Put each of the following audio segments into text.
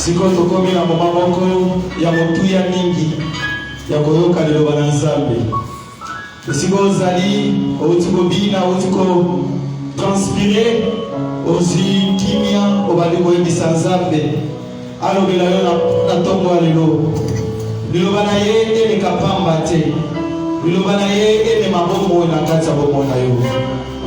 Siko tokomi na mama moko ya motuya mingi ya koyoka liloba na Nzambe. Siko ozali otiko bina otiko transpirer ozi kimia obali koyebisa Nzambe alobela yo na ntongo ya lelo. Liloba na ye eleka pamba te. Liloba na ye emema bomoi na kati ya bomoi na yo.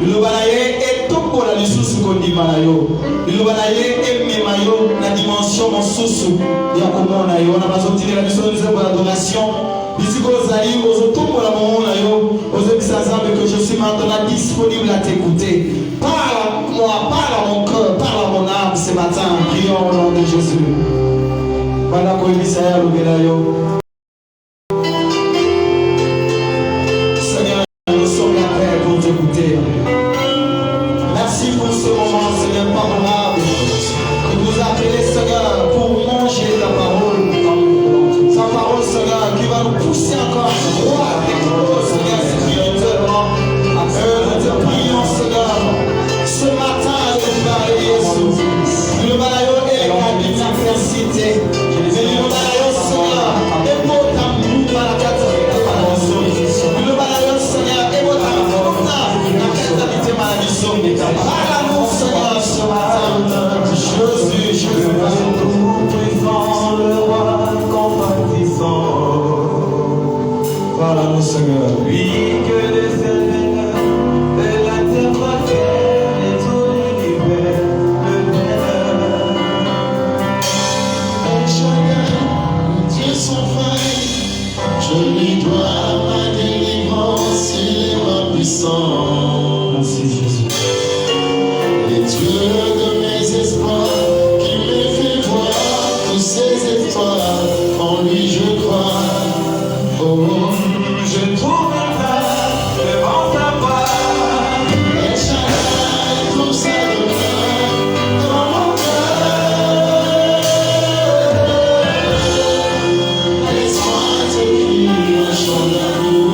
Liloba na ye etombola lisusu kondima na yo. Liloba na ye emema yo na dimension mosusu ya komona yo. Wana bazotilela biso nzembo ya adoration. Bisiko ozali ozotombola momona yo. Ozebisa Nzambe que je suis maintenant disponible à t'écouter. Parle moi, parle à mon cœur, parle à mon âme ce matin. Prions au nom de Jésus. Bana koyebisa ya lobela yo. Merci pour ce moment, Seigneur, favorable. De nous appeler, Seigneur, pour manger ta parole. Ta parole, Seigneur, qui va nous pousser encore à croire Seigneur, spirituellement. Nous te prions, Seigneur, ce matin, de parler Jésus. Le malayo est la biodiversité. Le malayo, Seigneur, est beau ta mou par la catastrophe. Le malayo, Seigneur, est beau ta mou. Parle-nous, Seigneur, ce matin. Jésus, tout puissant, le roi compatissant. Parle-nous, Seigneur. Lui que les Seigneurs de la terre et tout l'univers, le Père. Chacun, Dieu son frère, je lui dois ma délivrance, il est ma puissance. Merci Jésus. Les dieux de mes espoirs, qui me fait voir tous ses étoiles, en lui je crois. Oh, je trouve un pas devant ta part. Et chacun trouve sa demeure dans mon cœur. Laisse-moi te crier un chant d'amour.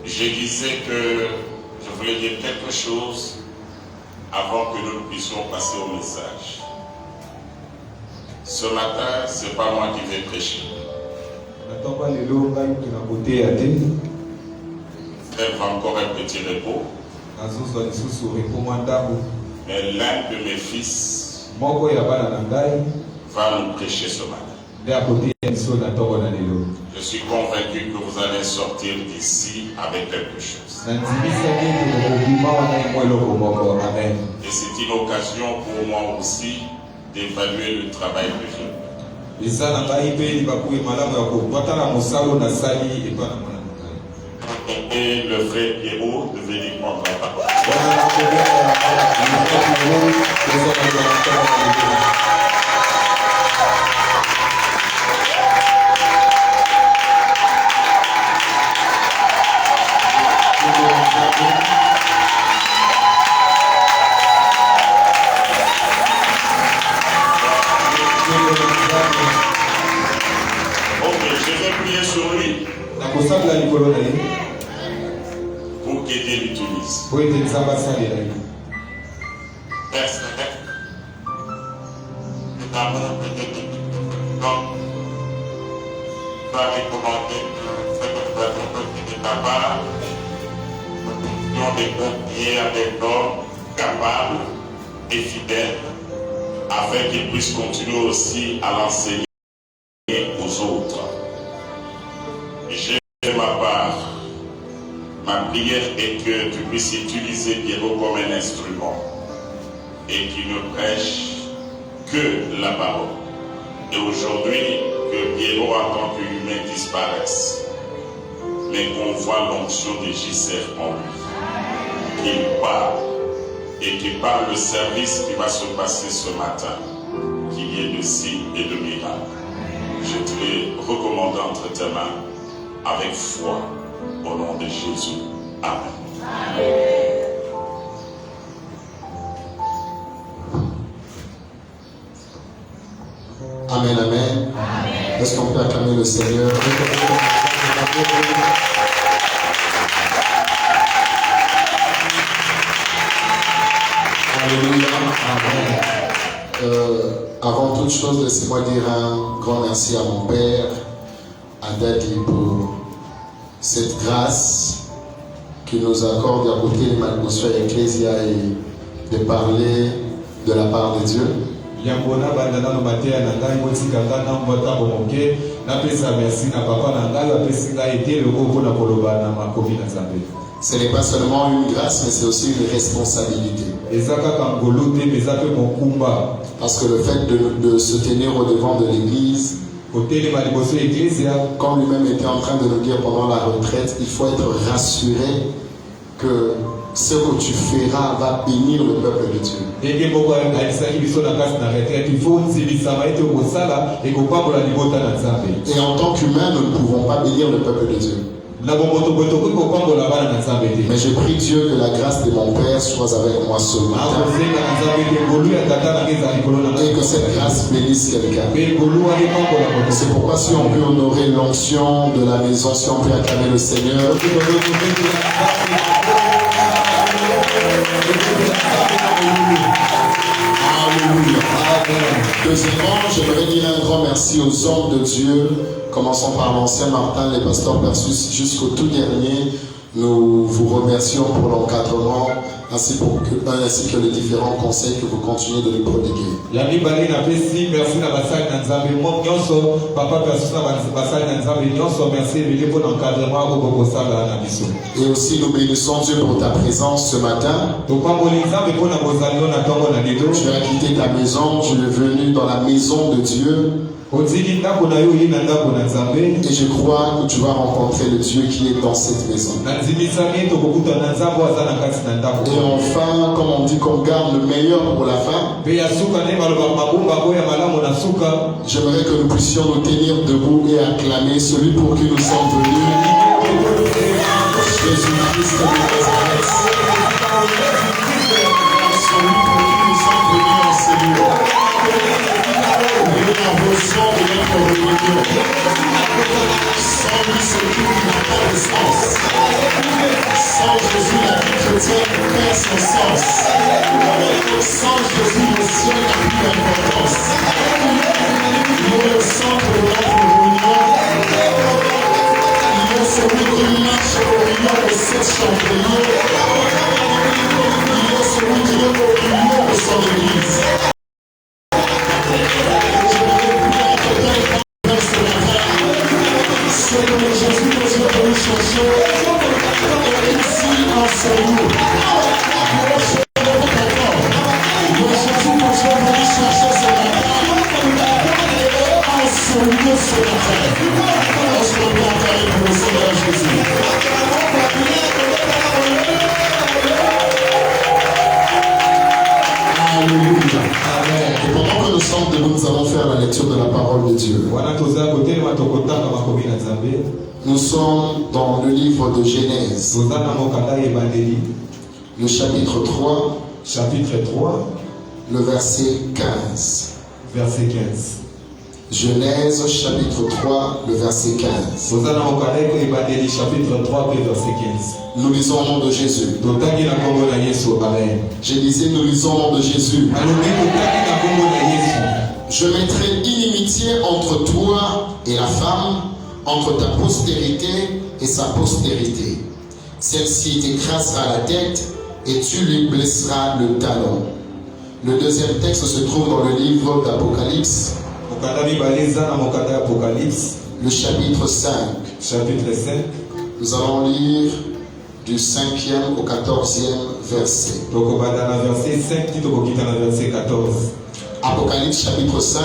Je disais que je voulais dire quelque chose avant que nous puissions passer au message. Ce matin, ce n'est pas moi qui vais prêcher. Elle va encore un petit repos. Mais l'un de mes fils va nous prêcher ce matin. Je suis convaincu que vous allez sortir d'ici avec quelque chose. Et c'est une occasion pour moi aussi d'évaluer le travail que j'ai. Et le frère Pierrot devait lui prendre la parole. Ok, je vais prier sur lui pour que Dieu l'utilise. Père Céleste, nous t'avons comme tu as recommandé cette personne qui est ta part, nous avons des confiés à des hommes capables et fidèles, afin qu'ils puissent continuer aussi à l'enseigner aux autres. J'ai fait ma part. Ma prière est que tu puisses utiliser Pierrot comme un instrument et qu'il ne prêche que la parole. Et aujourd'hui, que Pierrot en tant qu'humain disparaisse, mais qu'on voit l'onction de JCF en lui, qu'il parle et qu'il parle le service qui va se passer ce matin, qu'il y ait de signes et de miracles. Je te les recommande entre tes mains avec foi au nom de Jésus. Amen. Amen, amen. Est-ce qu'on peut acclamer le Seigneur? Alléluia. Amen. Avant toute chose, laissez-moi dire un grand merci à mon Père, à Daddy, pour cette grâce qui nous accorde à côté de l'atmosphère ecclésia et de parler de la part de Dieu. Ce n'est pas seulement une grâce, mais c'est aussi une responsabilité. Parce que le fait de se tenir au devant de l'église, comme lui-même était en train de nous dire pendant la retraite, il faut être rassuré que ce que tu feras va bénir le peuple de Dieu. Et en tant qu'humain, nous ne pouvons pas bénir le peuple de Dieu. Mais je prie Dieu que la grâce de mon Père soit avec moi ce matin. Et que cette grâce bénisse quelqu'un. C'est pourquoi si on peut honorer l'onction de la maison, si on peut acclamer le Seigneur. Alléluia. Deuxièmement, j'aimerais dire un grand merci aux hommes de Dieu. Commençons par l'ancien Martin, les pasteurs Persus, jusqu'au tout dernier. Nous vous remercions pour l'encadrement ainsi que les différents conseils que vous continuez de nous prodiguer. Et aussi nous bénissons Dieu pour ta présence ce matin. Tu as quitté ta maison, tu es venu dans la maison de Dieu. Et je crois que tu vas rencontrer le Dieu qui est dans cette maison. Et enfin, comme on dit qu'on garde le meilleur pour la fin, j'aimerais que nous puissions nous tenir debout et acclamer celui pour qui nous sommes venus, Jésus-Christ de Nazareth. Celui pour qui nous sommes venus en Seigneur. La notion de notre religion. Sans lui, ce qui n'a pas de sens. Sans Jésus, la vie chrétienne perd son sens. Sans Jésus, le ciel n'a plus d'importance. ce matin. Est-ce qu'on peut acclamer pour le Seigneur Jésus? Alléluia. Amen. Et pendant que nous sommes debout, nous allons faire la lecture de la parole de Dieu. Nous sommes dans le livre de Genèse, le chapitre 3, le verset 15. Verset 15. Genèse chapitre 3, le verset 15. Chapitre 3, verset 15. Nous lisons au nom de Jésus. Je disais, nous lisons au nom de Jésus. Je mettrai inimitié entre toi et la femme, entre ta postérité et sa postérité. Celle-ci t'écrasera la tête et tu lui blesseras le talon. Le deuxième texte se trouve dans le livre d'Apocalypse, le chapitre 5. Chapitre 5. Nous allons lire du 5e au 14e verset. Apocalypse chapitre 5,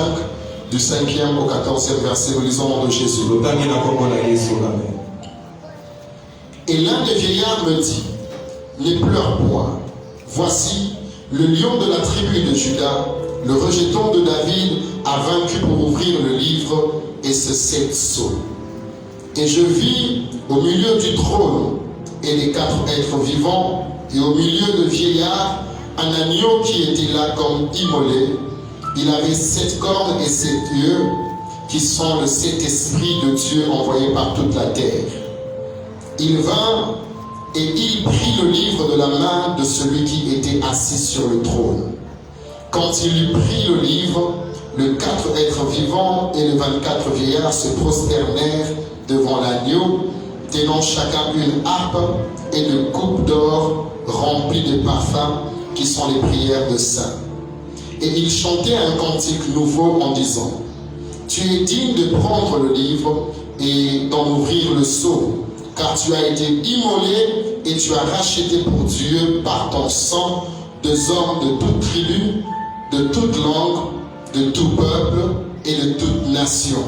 du 5e au 14e verset, nous lisons au nom de Jésus. Et l'un des vieillards me dit, ne pleure point. Voici, le lion de la tribu de Juda, le rejeton de David, a vaincu pour ouvrir le livre et ses 7 sceaux. Et je vis au milieu du trône et les 4 êtres vivants, et au milieu de vieillards, un agneau qui était là comme immolé. Il avait 7 cornes et 7 yeux, qui sont le 7 esprits de Dieu envoyés par toute la terre. Il vint et il prit le livre de la main de celui qui était assis sur le trône. Quand il eut pris le livre, les 4 êtres vivants et les 24 vieillards se prosternèrent devant l'agneau, tenant chacun une harpe et une coupe d'or remplie de parfums qui sont les prières de saints. Et ils chantaient un cantique nouveau en disant, tu es digne de prendre le livre et d'en ouvrir le sceau, car tu as été immolé et tu as racheté pour Dieu par ton sang 2 hommes de toute tribu, de toute langue, de tout peuple et de toute nation.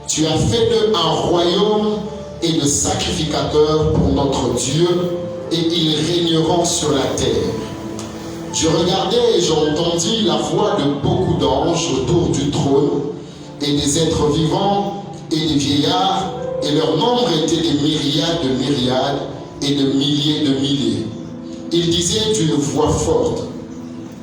Tu as fait d'eux un royaume et de sacrificateurs pour notre Dieu, et ils régneront sur la terre. Je regardais et j'entendis la voix de beaucoup d'anges autour du trône, et des êtres vivants et des vieillards, et leur nombre était des myriades de myriades et de milliers de milliers. Ils disaient d'une voix forte,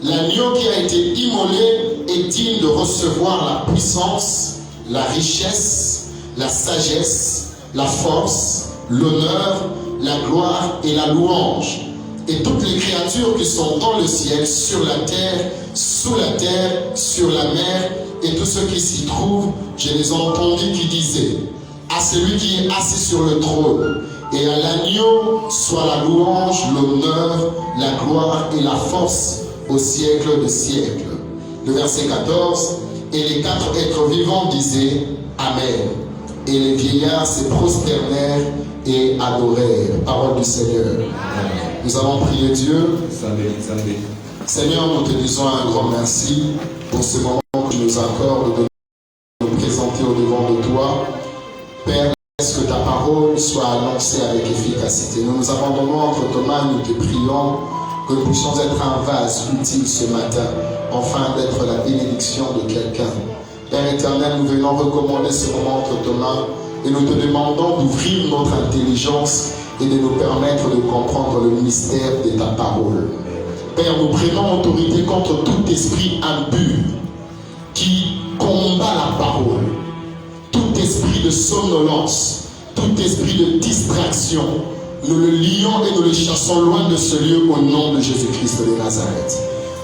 l'agneau qui a été immolé est digne de recevoir la puissance, la richesse, la sagesse, la force, l'honneur, la gloire et la louange. Et toutes les créatures qui sont dans le ciel, sur la terre, sous la terre, sur la mer, et tous ceux qui s'y trouvent, je les entendis qui disaient, à celui qui est assis sur le trône, et à l'agneau soit la louange, l'honneur, la gloire et la force au siècle des siècles. Le verset 14, et les 4 êtres vivants disaient, Amen. Et les vieillards se prosternèrent et adorèrent. Parole du Seigneur. Amen. Nous allons prier Dieu. Seigneur, nous te disons un grand merci pour ce moment que tu nous accordes de nous présenter au devant de toi. Père, laisse que ta parole soit annoncée avec efficacité. Nous nous abandonnons entre tes mains, nous te prions que nous puissions être un vase utile ce matin, afin d'être la bénédiction de quelqu'un. Père éternel, nous venons recommander ce moment entre tes mains et nous te demandons d'ouvrir notre intelligence et de nous permettre de comprendre le mystère de ta parole. Père, nous prenons autorité contre tout esprit impur qui combat la parole, tout esprit de somnolence, tout esprit de distraction. Nous le lions et nous le chassons loin de ce lieu au nom de Jésus-Christ de Nazareth.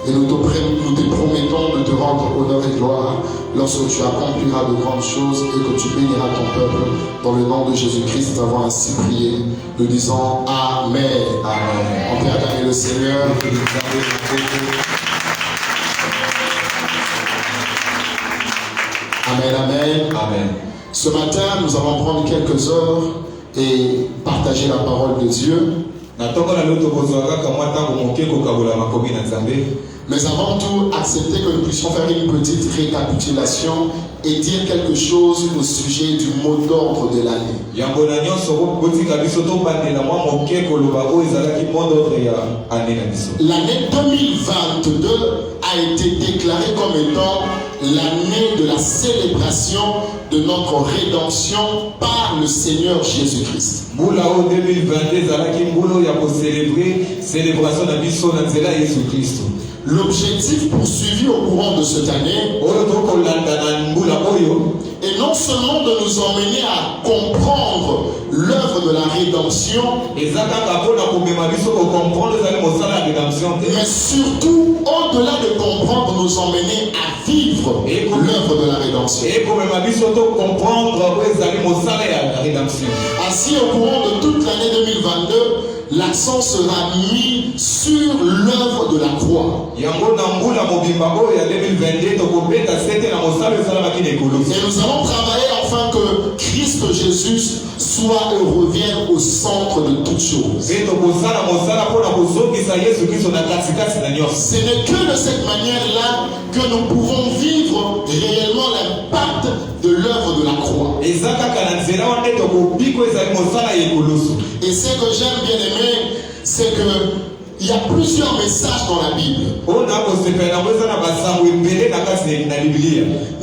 Et nous te promettons de te rendre honneur et gloire lorsque tu accompliras de grandes choses et que tu béniras ton peuple. Dans le nom de Jésus-Christ, nous avons ainsi prié. Nous disons Amen. Amen. On peut acclamer le Seigneur. Amen, amen. Amen. Ce matin, nous allons prendre quelques heures et partager la parole de Dieu. Mais avant tout, accepter que nous puissions faire une petite récapitulation et dire quelque chose au sujet du mot d'ordre de l'année. L'année 2022 a été déclarée comme étant l'année de la célébration de notre rédemption par le Seigneur Jésus-Christ. L'objectif poursuivi au courant de cette année est non seulement de nous emmener à comprendre l'œuvre de la rédemption, mais surtout, au-delà de comprendre, nous emmener à vivre l'œuvre de la rédemption. Ainsi, au courant de toute l'année 2022, l'accent sera mis sur l'œuvre de la croix. Et nous allons travailler afin que Christ Jésus soit et revienne au centre de toutes choses. Ce n'est que de cette manière-là que nous pouvons vivre réellement l'impact de l'œuvre de la croix. Et ce que j'aime bien aimer, c'est que il y a plusieurs messages dans la Bible.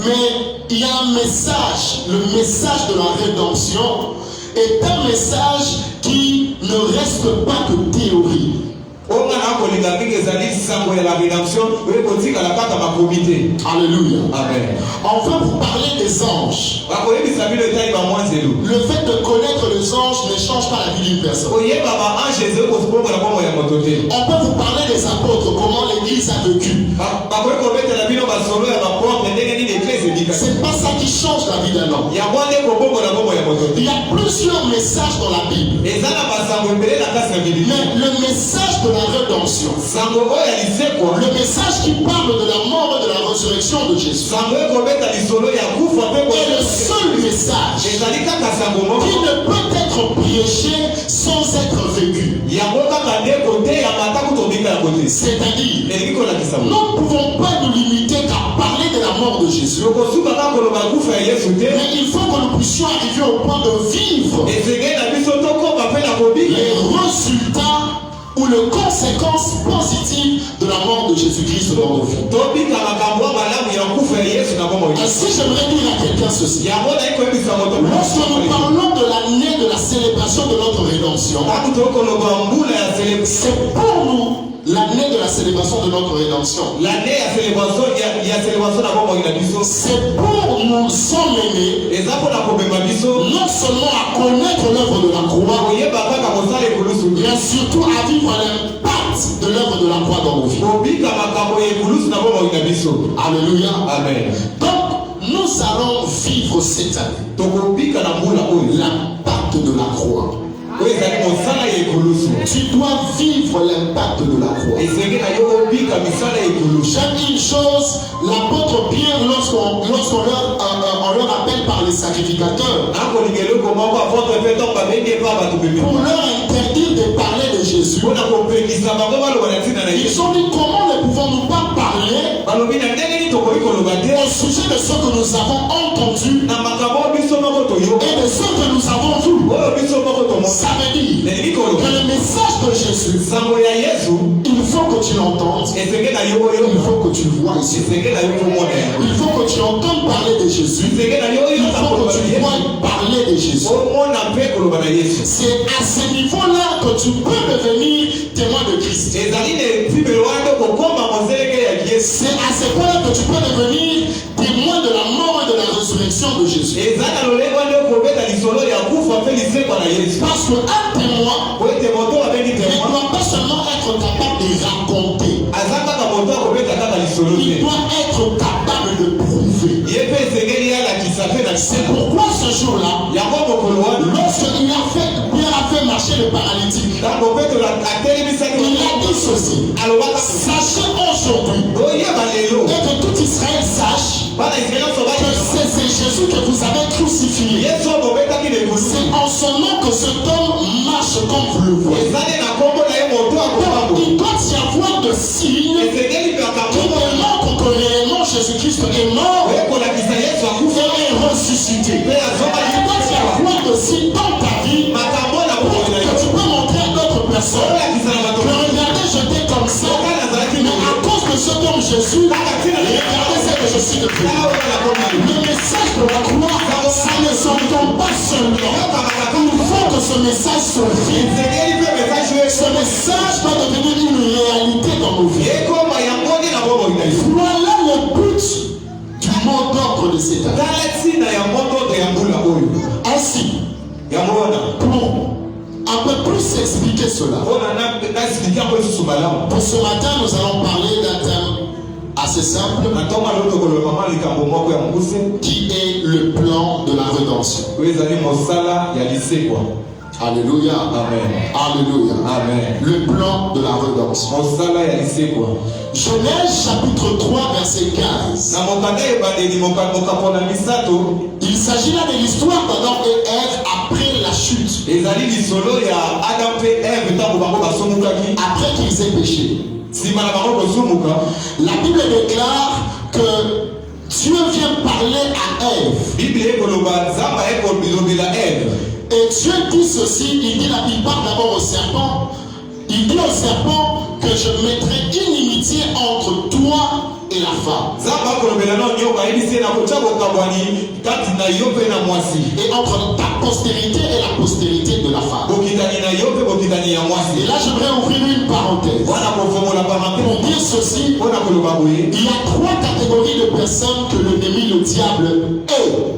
Mais il y a un message, le message de la rédemption est un message qui ne reste pas que théorie. Alléluia. Amen. Enfin, vous parlez des anges. Le fait de connaître les anges ne change pas la vie d'une personne. On peut vous parler des apôtres, comment l'église a vécu. C'est pas ça qui change la vie d'un homme. Il y a plusieurs messages dans la Bible. Mais le message de la rédemption, le message qui parle de la mort et de la résurrection de Jésus, est le seul message qui ne peut être prêché sans être vécu. C'est-à-dire, nous ne pouvons pas nous limiter qu'à parler de la mort de Jésus, mais il faut que nous puissions arriver au point de vivre les résultats ou les conséquences positives de la mort de Jésus-Christ dans nos vies. Ainsi, j'aimerais dire à quelqu'un ceci. Lorsque nous parlons de l'année de la célébration de notre rédemption, c'est pour nous l'année de la célébration de notre rédemption. C'est pour nous emmener non seulement à connaître l'œuvre de la croix, mais surtout à vivre l'impact de l'œuvre de la croix dans nos vies. Alléluia. Amen. Donc, nous allons vivre cette année l'impact de la croix. Tu dois vivre l'impact de la croix. J'aime une chose, l'apôtre Pierre, lorsqu'on leur appelle par les sacrificateurs, pour leur interdire de parler de Jésus, ils ont dit comment ne pouvons-nous pas parler au sujet de ce que nous avons entendu et de ce que nous avons vu. Ça veut dire que le message de Jésus, il faut que tu l'entendes, il faut que tu le vois ici, il faut que tu entendes parler de Jésus, il faut que tu vois parler de Jésus. C'est à ce niveau-là que tu peux devenir témoin de Christ. C'est à ce point-là que tu peux devenir témoin de la mort et de la résurrection de Jésus. Parce qu'un témoin ne doit pas seulement être capable de raconter, il doit être capable de prouver. C'est pourquoi ce jour-là, lorsqu'il a fait marcher le paralytique, il a dit ceci: sachez aujourd'hui et que tout Israël sache que c'est Jésus que vous avez crucifié. C'est en son nom que cet homme marche comme vous le voyez. Il doit y avoir de signes qui démontrent que réellement Jésus-Christ est mort est ressuscité. Et toi, tu as quoi aussi dans ta vie que tu peux montrer à d'autres personnes. Que regardez, j'étais comme ça, mais à cause de ce homme Jésus, regardez ce que je suis devenu. Le message de la croix, ça ne s'entend pas seulement. Il faut que ce message soit vrai. Ce message doit devenir une réalité dans nos vies. Voilà le but du mot d'ordre de cette année. Ainsi, pour un peu plus expliquer cela, pour ce matin, nous allons parler d'un thème assez simple qui est le plan de la rédemption. Alléluia. Amen. Alléluia. Amen. Le plan de la rédemption. Genèse chapitre 3 verset 15. Il s'agit là de l'histoire d'Adam et Ève après la chute. Après qu'ils aient péché. La Bible déclare que Dieu vient parler à Ève. Et Dieu dit ceci, il parle d'abord au serpent. Il dit au serpent que je mettrai inimitié entre toi et la femme. Et entre ta postérité et la postérité de la femme. Et là j'aimerais ouvrir une parenthèse. Pour dire ceci, il y a 3 catégories de personnes que l'ennemi, le diable, est.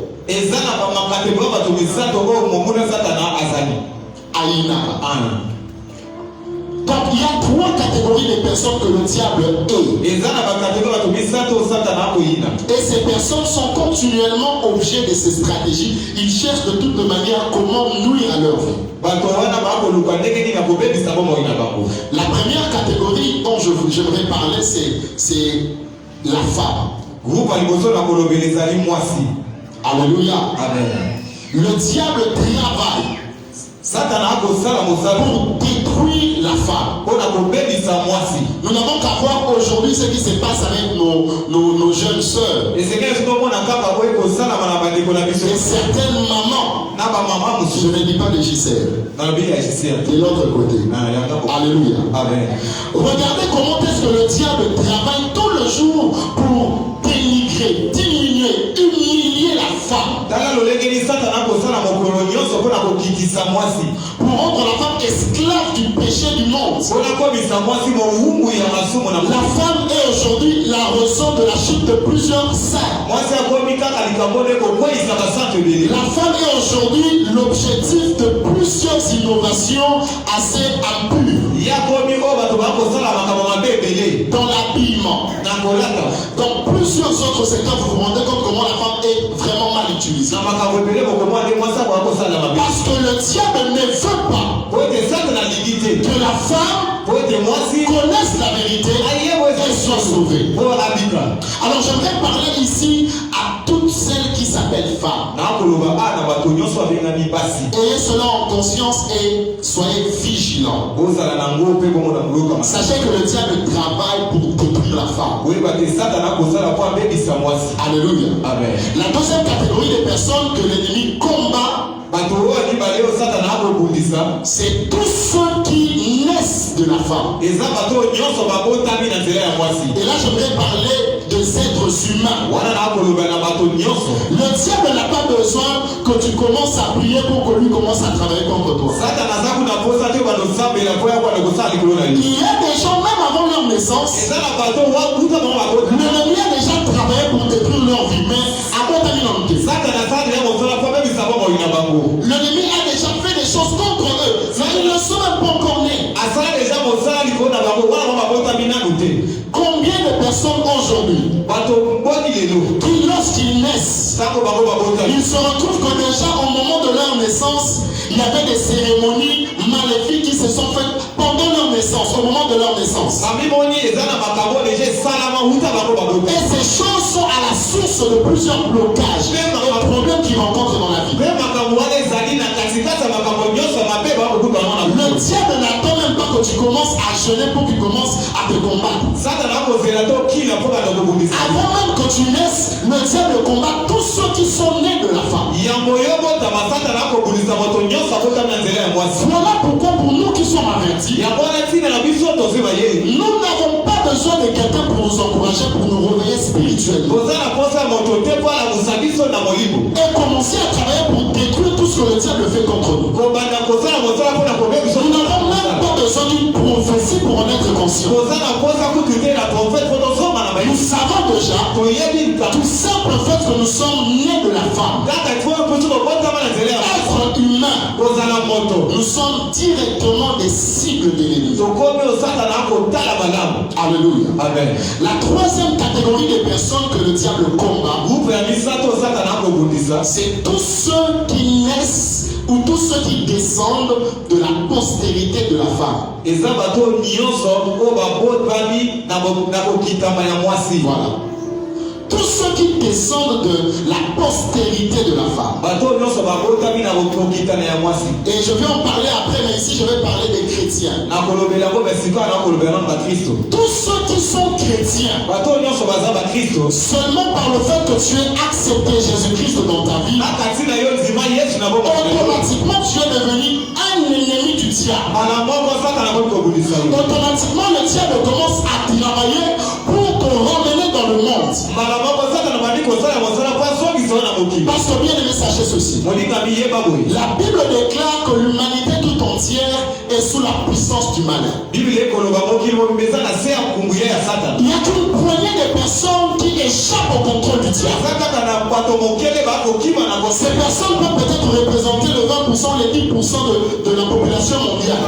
Donc il y a 3 catégories de personnes que le diable est. Et ces personnes sont continuellement objets de ces stratégies. Ils cherchent de toute manière comment nuire à leur vie. La première catégorie dont j'aimerais parler, c'est la femme. Alléluia. Amen. Le diable travaille pour détruire la femme. Nous n'avons qu'à voir aujourd'hui ce qui se passe avec nos jeunes sœurs. Et certaines mamans. Je ne dis pas de Gisèle. De l'autre côté. Alléluia. Amen. Regardez comment est-ce que le diable travaille tout le jour pour dénigrer, diminuer, humilier la femme. Pour rendre la femme esclave du péché du monde. La femme est aujourd'hui la raison de la chute de plusieurs saints. La femme est aujourd'hui l'objectif de plusieurs innovations assez impures. Dans l'habillement, dans plusieurs autres secteurs, vous vous rendez compte comment la femme est vraiment mal utilisée. Parce que le diable ne veut pas que la femme connaisse la vérité et soit sauvée. Alors j'aimerais parler ici à toutes celles qui s'appellent femmes. Ayez cela en conscience et soyez vigilants. Sachez que le diable travaille pour détruire la femme. Alléluia. Amen. La deuxième catégorie de personnes que l'ennemi combat, c'est tous ceux qui naissent de la femme. Et là j'aimerais parler des êtres humains. Le diable n'a pas besoin que tu commences à prier pour que lui commence à travailler contre toi. Il y a des gens, même avant leur naissance, l'ennemi a déjà travaillé pour détruire leur vie. Mais l'ennemi a déjà fait des choses contre eux, mais ils ne sont même pas encore nés. Combien de personnes aujourd'hui qui, lorsqu'ils naissent, ils se retrouvent que déjà au moment de leur naissance, il y avait des cérémonies maléfiques qui se sont faites pendant leur naissance, au moment de leur naissance. Et ces choses sont à la source de plusieurs blocages et problèmes qu'ils rencontrent dans la vie. Le diable n'attend même pas que tu commences à jeûner pour qu'il commence à te combattre. Avant même que tu naisses, le diable combat tous ceux qui sont nés de la femme. Voilà pourquoi pour nous qui sommes avertis, nous n'avons pas besoin de quelqu'un pour nous encourager, pour nous réveiller spirituellement. Et commencer à travailler pour détruire tout ce que le diable fait contre nous. Nous n'avons même pas besoin d'une prophétie pour en être conscient. Nous savons déjà, tout simple fait que nous sommes nés de la femme. Être humain, nous sommes directement des cibles de l'ennemi. Alléluia. Amen. La troisième catégorie des personnes que le diable combat, c'est tous ceux qui naissent ou tous ceux qui descendent de la postérité de la femme. Voilà. Tous ceux qui descendent de la postérité de la femme. Et je vais en parler après, mais ici je vais parler des chrétiens. Tous ceux qui sont chrétiens, seulement par le fait que tu aies accepté Jésus-Christ dans ta vie, automatiquement tu es devenu un ennemi du diable. Automatiquement le diable commence à travailler pour te ramener dans le monde. Parce que bien aimé, sachez ceci. La Bible déclare que l'humanité tout entière est sous la puissance du malin. Il n'y a qu'une poignée de personnes qui échappent au contrôle du diable. Ces personnes peuvent peut-être représenter le 20%, les 10% de la population mondiale.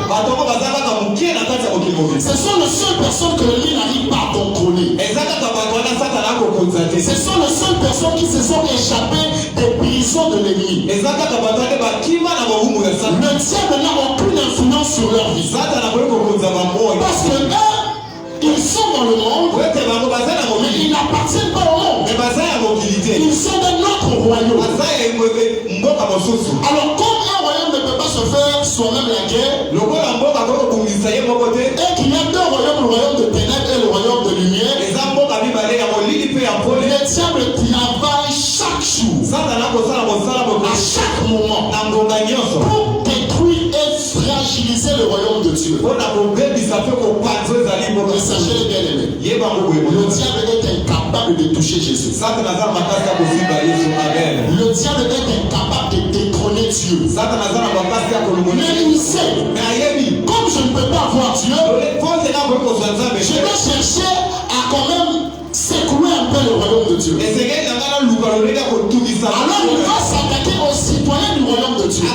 Ce sont les seules personnes que l'ennemi n'arrive pas à contrôler. Ce sont les seules personnes qui se sont échappées des prisons de l'ennemi. Le diable n'a aucune influence sur leur vie. Parce que eux, ils sont dans le monde, mais ils n'appartiennent pas au monde. Ils sont de notre royaume. Alors, comme un royaume ne peut pas se faire soi-même la guerre, et qu'il y a deux royaumes, le royaume de ténèbres et le royaume de lumière, le diable travaille chaque jour, à chaque moment, pour détruire et fragiliser le royaume de Dieu. Mais sachez-le bien aimé, le diable est incapable de toucher Jésus. Le diable est incapable de détrôner Dieu. Mais il sait, comme je ne peux pas voir Dieu, je dois chercher à quand même secouer un peu le royaume de Dieu. Alors il va s'attaquer aux citoyens du royaume de Dieu.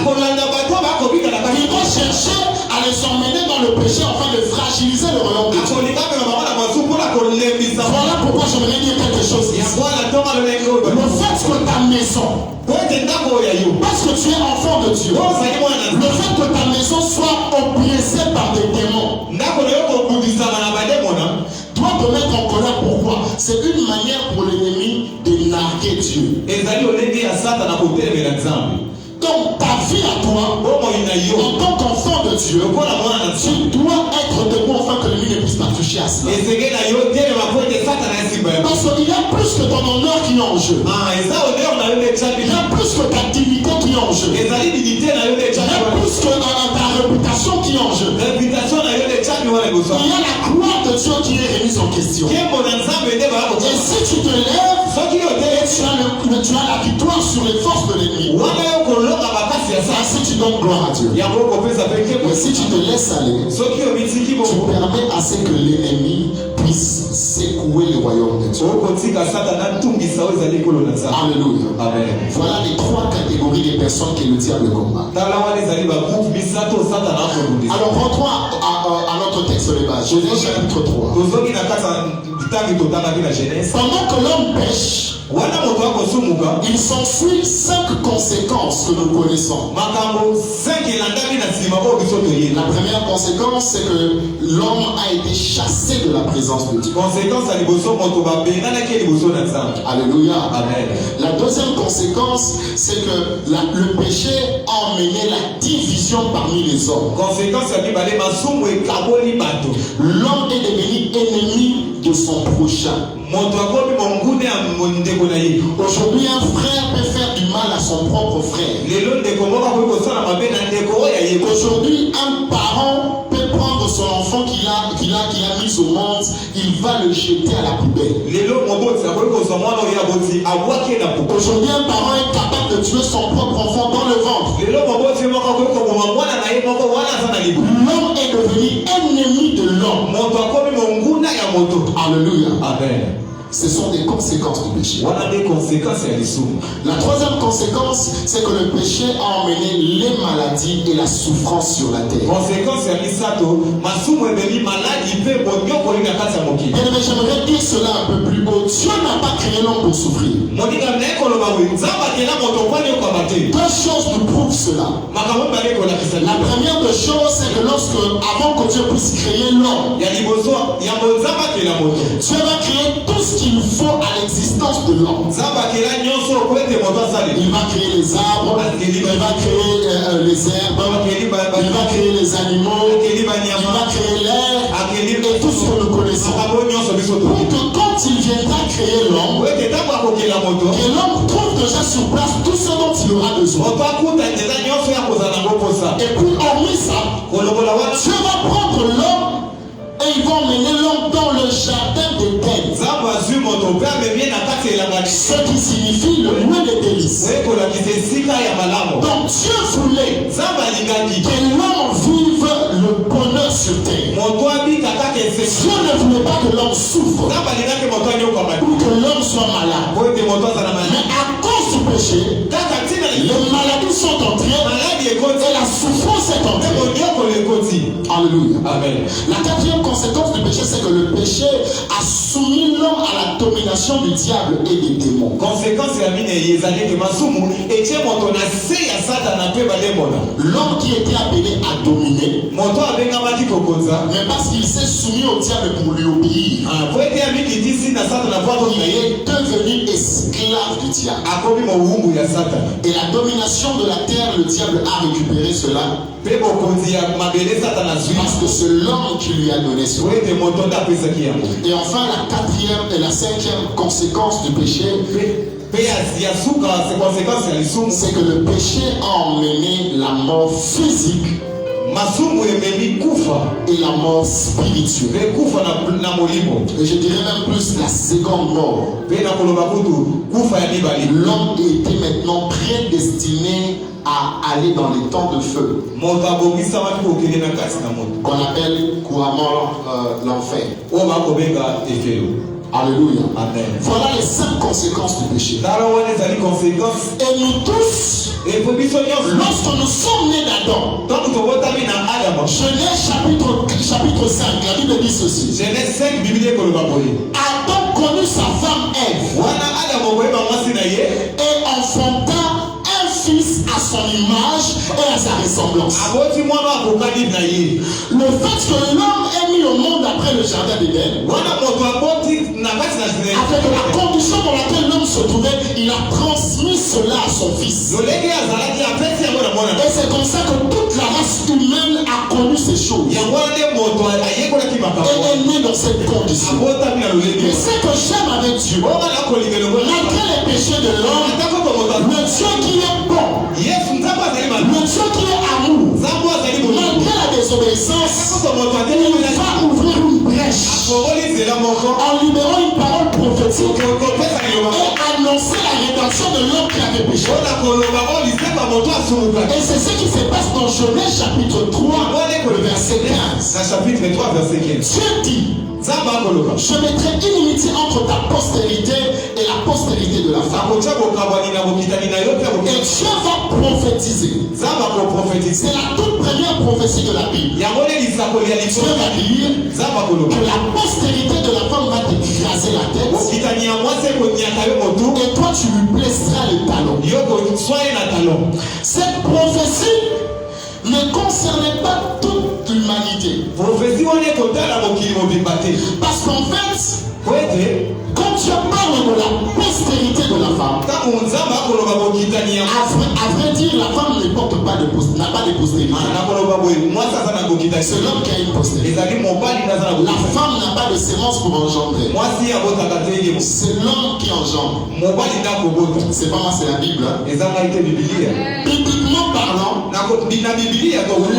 Il va chercher à les emmener dans le péché afin de fragiliser le royaume de Dieu. Voilà pourquoi je voulais dire quelque chose ici. Le fait que ta maison, parce que tu es enfant de Dieu, le fait que ta maison soit oppressée par des démons doit te mettre en colère. Pourquoi? C'est une manière pour l'ennemi de narguer Dieu. Donc ta vie à toi, en tant qu'enfant de Dieu, tu dois être debout afin que l'ennemi ne puisse pas toucher à cela. Parce qu'il y a plus que ton honneur qui est en jeu. Il y a plus que ta dignité qui est en jeu. Il y a plus que ta réputation qui est en jeu. Il y a la gloire de Dieu qui est remise en question. Et si tu te lèves, tu as la victoire sur les forces de l'ennemi. Ainsi tu donnes gloire à Dieu. Mais si tu te laisses aller, tu permets à ce que l'ennemi puisse secouer le royaume de Dieu. Alléluia. Amen. Voilà les trois catégories des personnes que le diable combat. Alors rentrons à notre texte de base. Genèse chapitre 3. Pendant que l'homme pêche, il s'ensuit 5 conséquences que nous connaissons. La première conséquence, c'est que l'homme a été chassé de la présence de Dieu. Alléluia. Amen. La deuxième conséquence, c'est que le péché a emmené la division parmi les hommes. L'homme est devenu ennemi de son prochain. Aujourd'hui, un frère peut faire du mal à son propre frère. Aujourd'hui, un parent peut prendre son enfant qu'il a mis au monde, il va le jeter à la poubelle. Aujourd'hui, un parent est capable de tuer son propre enfant dans le ventre. L'homme est devenu ennemi de l'homme. Alléluia. Amen. Ce sont des conséquences du péché. La troisième conséquence, c'est que le péché a emmené les maladies et la souffrance sur la terre. Bien-aimé, j'aimerais dire cela un peu plus haut. Dieu n'a pas créé l'homme pour souffrir. Deux choses nous prouvent cela. La première des choses, c'est que avant que Dieu puisse créer l'homme, Dieu va créer tout ce qu'il faut à l'existence de l'homme. Il va créer les arbres, il va créer les herbes, il va créer les animaux, il va créer l'air et tout ce que nous connaissons. Pour que quand il viendra créer l'homme, que l'homme trouve déjà sur place tout ce dont il aura besoin. Et puis hormis ça, Dieu va prendre l'homme et il va emmener l'homme dans le jardin d'Éden. Ce qui signifie le lieu des délices. Donc Dieu voulait que l'homme vive le bonheur sur terre. Dieu ne voulait pas que l'homme souffre ou que l'homme soit malade. Mais à cause du péché, les maladies sont entrées et la souffrance est entrée. Alléluia. Amen. La quatrième conséquence du péché, c'est que le péché a soumis l'homme à la domination du diable et des démons. L'homme qui était appelé à dominer, mais parce qu'il s'est soumis au diable pour lui obéir, il est devenu esclave du diable. Et la domination de la terre, le diable a récupéré cela. Parce que c'est l'homme qui lui a donné cela. Et enfin, la quatrième et la cinquième conséquence du péché, c'est que le péché a emmené la mort physique et la mort spirituelle. Et je dirais même plus la seconde mort. L'homme était maintenant prédestiné à aller dans les temps de feu, qu'on appelle couramment l'enfer. Alléluia. Amen. Voilà les 5 conséquences du péché. Et nous tous, lorsque nous sommes nés d'Adam, Genèse chapitre 5, la Bible dit ceci. Adam connut sa femme Ève et enfanta un fils à son image et à sa ressemblance. Le fait que l'homme est mis au monde après le jardin d'Éden, avec la condition dans laquelle l'homme se trouvait, il a transmis cela à son fils. Et c'est comme ça que toute la race humaine a connu ces choses. Et est née dans cette condition. Mais ce que j'aime avec Dieu, malgré les péchés de l'homme, le Dieu qui est bon, le Dieu qui est amour, malgré la désobéissance, il va ouvrir une brèche en libérant une parole prophétique et annoncer la rédemption de l'homme qui avait péché. Et c'est ce qui se passe dans Genèse chapitre 3, le verset 15. Dieu dit, je mettrai inimitié entre ta postérité et la postérité de la femme. Et Dieu va prophétiser. C'est la toute première prophétie de la Bible. Dieu va dire que la postérité de la femme va t'écraser la tête. Et toi tu lui blesseras les talons. Cette prophétie ne concernait pas toute l'humanité. Parce qu'en fait, quand tu parles de la postérité de la femme, à vrai dire, la femme n'a pas de postérité. C'est l'homme qui a une postérité. La femme n'a pas de sémence pour engendrer. C'est l'homme qui engendre. C'est pas moi, c'est la Bible. Hein? Bibliquement parlant,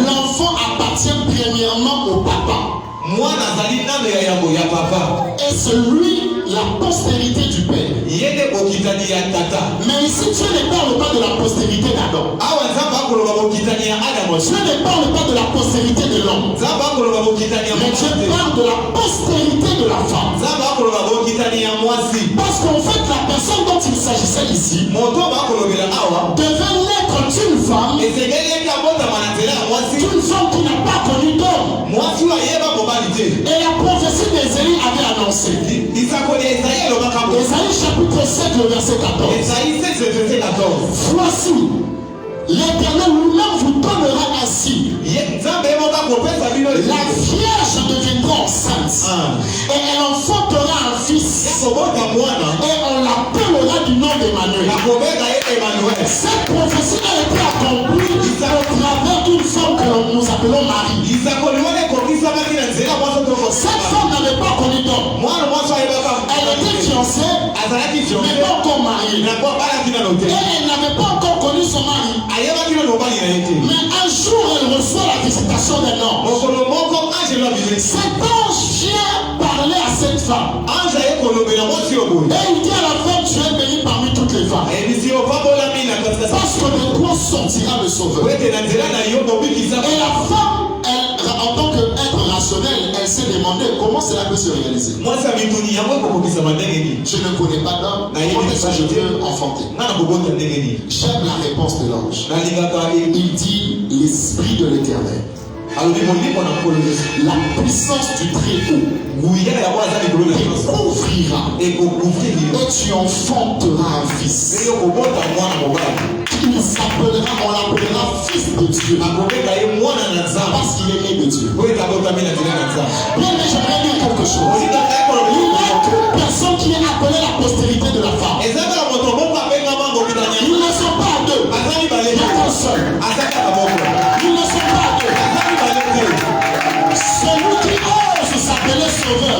l'enfant appartient premièrement au papa. Et celui, la postérité du père. Mais ici, Dieu ne parle pas de la postérité d'Adam. Dieu ne parle pas de la postérité de l'homme. Mais Dieu parle de la postérité de la femme. Parce qu'en fait, la personne dont il s'agissait ici devait naître d'une femme qui n'a pas connu d'homme. Et la prophétie d'Ésaïe avait annoncé. Ésaïe chapitre 7, le verset 14. Voici, l'Éternel lui-même vous donnera ainsi. La Vierge deviendra enceinte. Et elle enfantera un fils. Et on l'appellera du nom d'Emmanuel. Cette prophétie a été accomplie au travers d'une femme que nous appelons Marie. Cette femme n'avait pas connu d'homme. Elle était fiancée, mais pas encore mariée. Et elle n'avait pas encore connu son mari. Mais un jour, elle reçoit la visitation d'un ange. Cet ange vient parler à cette femme. Et il dit à la femme, tu es bénie parmi toutes les femmes. Parce que de toi sortira le sauveur. Et la femme, en tant qu'être rationnel, elle s'est demandé comment cela peut se réaliser. Je ne connais pas d'homme. Comment est-ce que je peux enfanter? J'aime la réponse de l'ange. Il dit l'esprit de l'Éternel. La puissance du Très-Haut t'ouvrira et tu enfanteras un fils. Il s'appellera, on l'appellera fils de Dieu. Parce qu'il est né de Dieu. Bien, mais j'aimerais dire quelque chose. Il y a qu'une personne qui est appelée la postérité de la femme. Ils ne sont pas deux. Il y a qu'un seul. Ils ne sont pas deux. Celui qui ose s'appeler sauveur.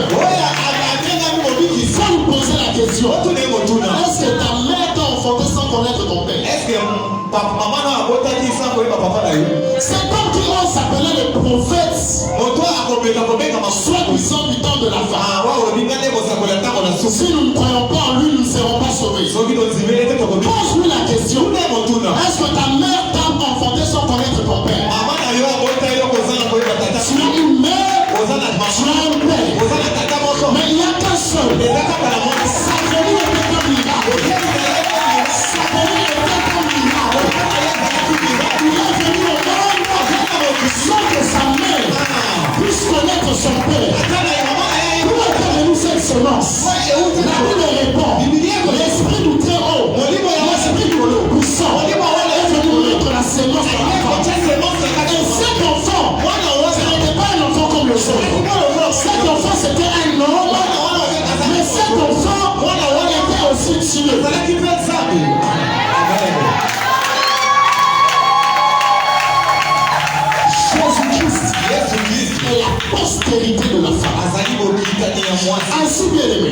Il faut lui poser la question. Est-ce que ta mère t'a enfanté sans connaître ton père? C'est comme qui ose s'appeler le prophète, soi-disant du temps de la femme. Si nous ne croyons pas en lui, nous ne serons pas sauvés. Pose-lui la question. Est-ce que ta mère t'a enfanté sans connaître ton père? Tu as une mère, tu as un père. Mais il n'y a qu'un seul. Sa venue était un miracle. Sa venue était un miracle. Il est venu au monde sans que sa mère puisse connaître son père. Où est venue cette semence? La Bible répond, l'esprit du Très-Haut, l'esprit du Puissant est venu mettre la semence dans la femme. Et cet enfant, ce n'était pas un enfant comme le autre. Cet enfant c'était un homme, mais cet enfant était aussi Dieu. Jésus-Christ est la postérité de la femme. Ainsi bien aimé,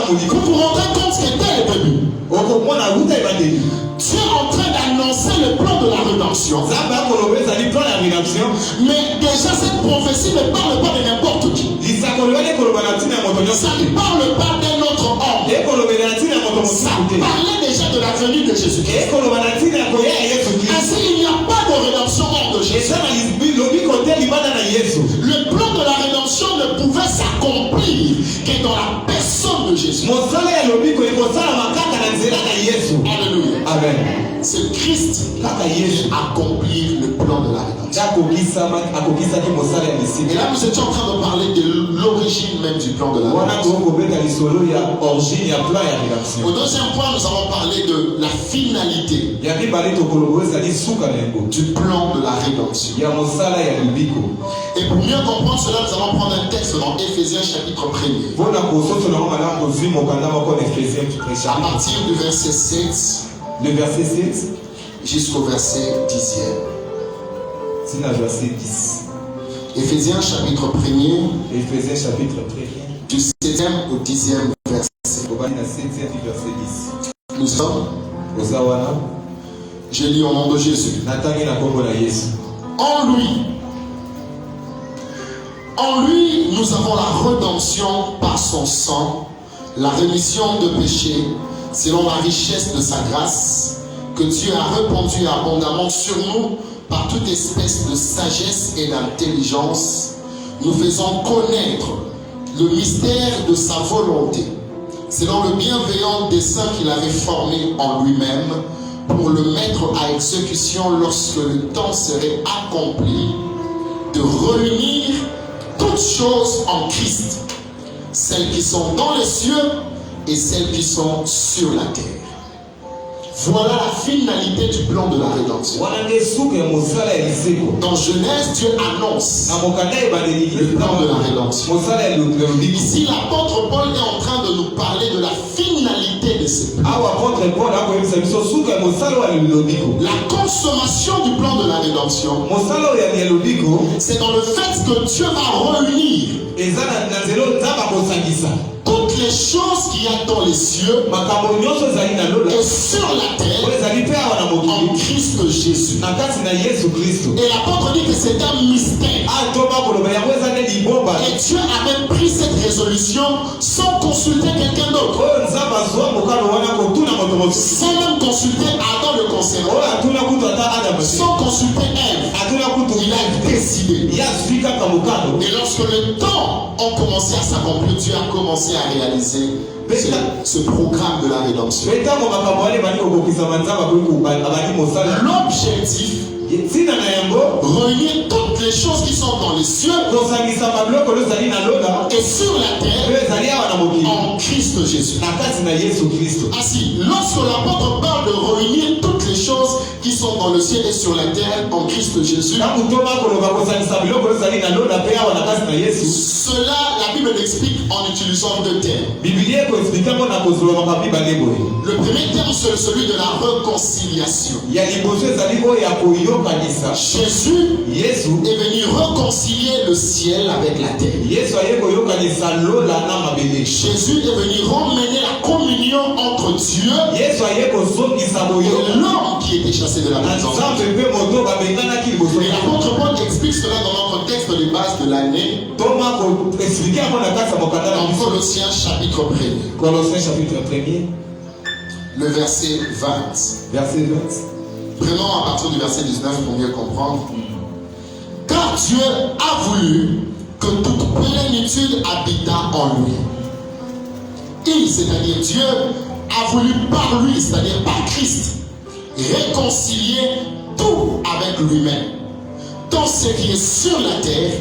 vous vous rendrez compte que dès le début, Dieu est en train d'annoncer le plan de la rédemption. Mais déjà cette prophétie ne parle pas de n'importe qui. Ça ne parle pas d'un autre homme. Ça parlait déjà de la venue de Jésus-Christ. Amen. C'est Christ qui accomplir le plan de la rédemption. Et là, nous étions en train de parler de l'origine même du plan de la rédemption. Au deuxième point, nous avons parlé de la finalité du plan de la rédemption. Et pour mieux comprendre cela, nous allons prendre un texte dans Éphésiens chapitre 1er. À partir du verset 7, le verset 7 jusqu'au verset 10e. C'est le verset 10. Éphésiens chapitre 1er. Éphésiens chapitre 1er. Du 7e au 10e verset. Nous sommes. Je lis au nom de Jésus. En lui, nous avons la rédemption par son sang, la rémission de péchés, selon la richesse de sa grâce, que Dieu a répandue abondamment sur nous par toute espèce de sagesse et d'intelligence, nous faisant connaître le mystère de sa volonté, selon le bienveillant dessein qu'il avait formé en lui-même, pour le mettre à exécution lorsque le temps serait accompli, de réunir toutes choses en Christ, celles qui sont dans les cieux et celles qui sont sur la terre. Voilà la finalité du plan de la rédemption. Dans Genèse, Dieu annonce le plan de la rédemption. Ici, l'apôtre Paul est en train de nous parler de la finalité de ce plan. La consommation du plan de la rédemption, c'est dans le fait que Dieu va réunir toutes les choses qu'il y a dans les cieux et sur la terre en Christ Jésus. Et l'apôtre dit que c'est un mystère. Et Dieu a même pris cette résolution sans consulter quelqu'un d'autre. Sans même consulter Adam le concernant. Sans consulter Ève. Il a décidé. Et lorsque le temps a commencé à s'accomplir, Dieu a commencé à réaliser ce programme de la rédemption. L'objectif, réunir toutes les choses qui sont dans les cieux et sur la terre en Christ Jésus. Ainsi, lorsque l'apôtre parle de réunir toutes les choses qui sont dans le ciel et sur la terre en Christ Jésus, cela, la Bible l'explique en utilisant deux termes. Le premier terme, c'est celui de la réconciliation. Jésus est venu réconcilier le ciel avec la terre. Jésus est venu ramener la communion entre Dieu et l'homme qui était chassé de la présence. Et l'apôtre Paul explique cela dans notre texte de base de l'année. Dans Colossiens chapitre 1er. Colossiens chapitre 1er. Le verset 20. Verset 20. Prenons à partir du verset 19 pour mieux comprendre. Car Dieu a voulu que toute plénitude habitât en lui. Il, c'est-à-dire Dieu, a voulu par lui, c'est-à-dire par Christ, réconcilier tout avec lui-même, tant ce qui est sur la terre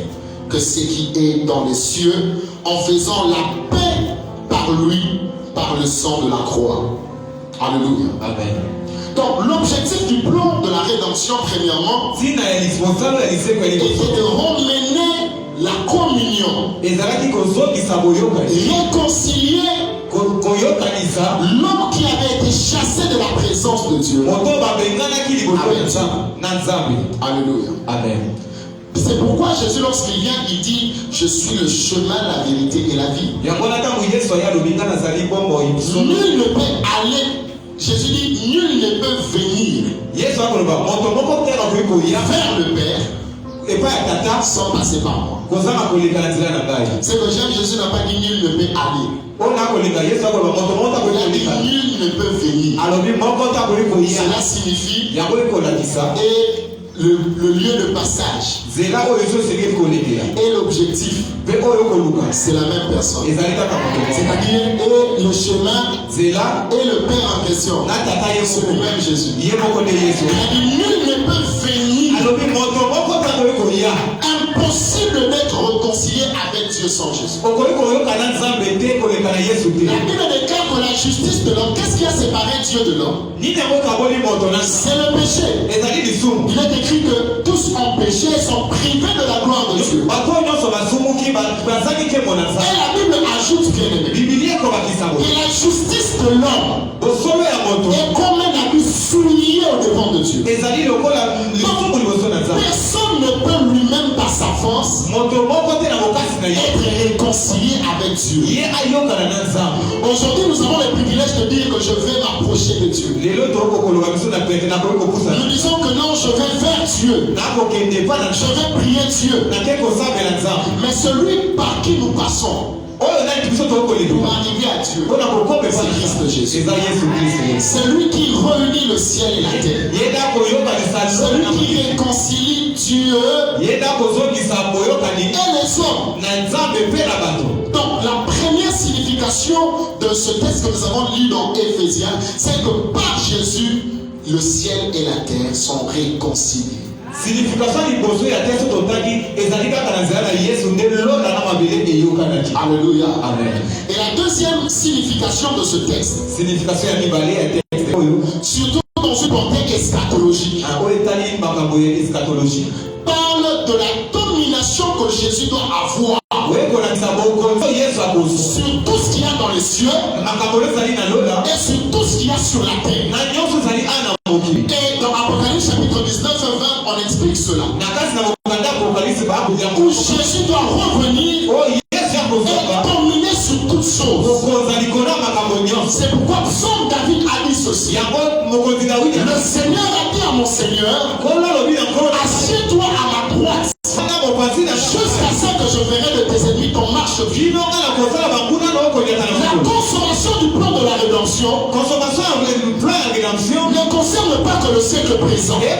que ce qui est dans les cieux, en faisant la paix par lui, par le sang de la croix. Alléluia. Amen. Donc l'objectif du plan de la rédemption, premièrement, était de ramener la communion, réconcilier l'homme qui avait été chassé de la présence de Dieu. Alléluia. Amen. C'est pourquoi Jésus, lorsqu'il vient, il dit: je suis le chemin, la vérité et la vie. Nul ne peut aller. Jésus dit: nul ne peut venir vers le Père sans passer par moi. C'est que j'aime, Jésus n'a pas dit nul ne peut aller. Il a dit nul ne peut venir. Cela signifie, et le lieu de passage et l'objectif, c'est la même personne. C'est-à-dire le chemin et le Père en question, c'est le même Jésus. Il a dit, nul ne peut venir. Impossible d'être réconcilié avec Dieu sans Jésus. La Bible déclare que la justice de l'homme, qu'est-ce qui a séparé Dieu de l'homme? C'est le péché. Il est écrit que tous ont péché et sont privés de la gloire de Dieu. Et la Bible ajoute que la justice de l'homme est comme un habit souillé au devant de Dieu. Personne ne peut lui-même par sa force être réconcilié avec Dieu. Aujourd'hui, nous avons le privilège de dire que je vais m'approcher de Dieu. Nous disons que non, je vais vers Dieu. Je vais prier Dieu. Mais celui par qui nous passons pour arriver à Dieu, c'est Christ Jésus. C'est lui qui réunit le ciel et la terre. Celui qui réconcilie Dieu et les hommes. Donc la première signification de ce texte que nous avons lu dans Éphésiens, c'est que par Jésus, le ciel et la terre sont réconciliés. Alléluia. Amen. Et la deuxième signification de ce texte, surtout dans ce contexte eschatologique, parle de la domination que Jésus doit avoir sur tout ce qu'il y a dans les cieux et sur tout ce qu'il y a sur la terre. Et dans Apocalypse chapitre 19 et 20, on explique cela. Où Jésus doit revenir et dominer sur toutes choses. C'est pourquoi Psaume David a dit ceci. Le Seigneur a dit à mon Seigneur, assieds-toi à ma droite jusqu'à ce que je verrai de tes ennemis ton marche. La consommation du plan de la rédemption ne concerne pas que le siècle présent, mais le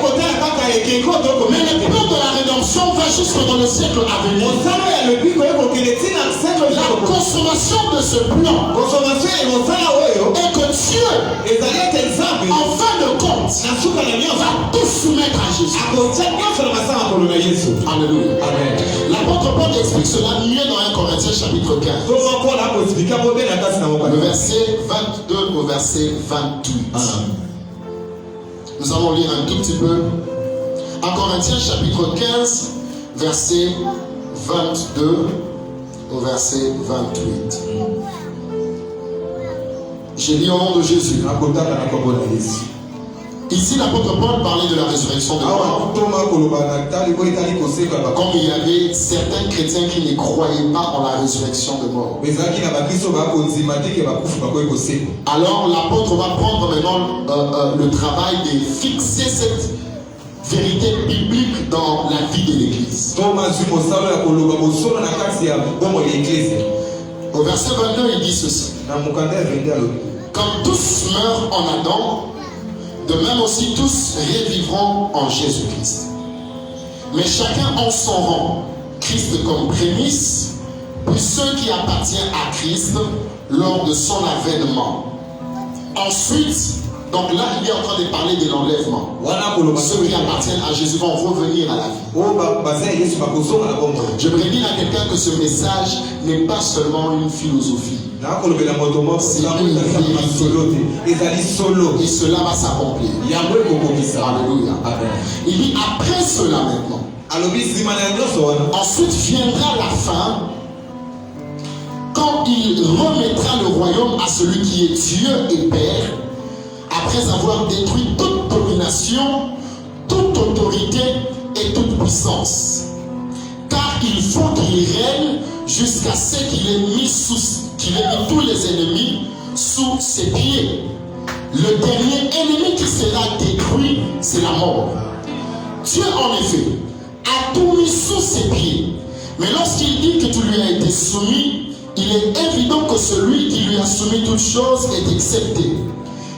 plan de la rédemption va jusque dans le siècle à venir. La consommation de ce plan est que Dieu, en fin de compte, va tout soumettre à Jésus. Alléluia. L'apôtre Paul explique cela mieux dans 1 Corinthiens chapitre 15. Le verset 22 au verset 28. Nous allons lire un tout petit peu. 1 Corinthiens chapitre 15, verset 22 au verset 28. J'ai lu au nom de Jésus. Ici, l'apôtre Paul parlait de la résurrection de mort. Comme il y avait certains chrétiens qui ne croyaient pas en la résurrection de mort. Alors, l'apôtre va prendre maintenant le travail de fixer cette vérité biblique dans la vie de l'Église. Au verset 22, il dit ceci. Comme tous meurent en Adam, de même aussi tous revivront en Jésus-Christ. Mais chacun en son rang, Christ comme prémisse, puis ceux qui appartiennent à Christ lors de son avènement. Ensuite, donc là, il est en train de parler de l'enlèvement. Ceux qui appartiennent à Jésus vont revenir à la vie. Je prédis à quelqu'un que ce message n'est pas seulement une philosophie. C'est une vérité. Et cela va s'accomplir. Alléluia. Il dit après cela maintenant. Ensuite viendra la fin, quand il remettra le royaume à celui qui est Dieu et Père, après avoir détruit toute domination, toute autorité et toute puissance. Car il faut qu'il règne jusqu'à ce qu'il ait mis tous les ennemis sous ses pieds. Le dernier ennemi qui sera détruit, c'est la mort. Dieu, en effet, a tout mis sous ses pieds. Mais lorsqu'il dit que tout lui a été soumis, il est évident que celui qui lui a soumis toutes choses est excepté.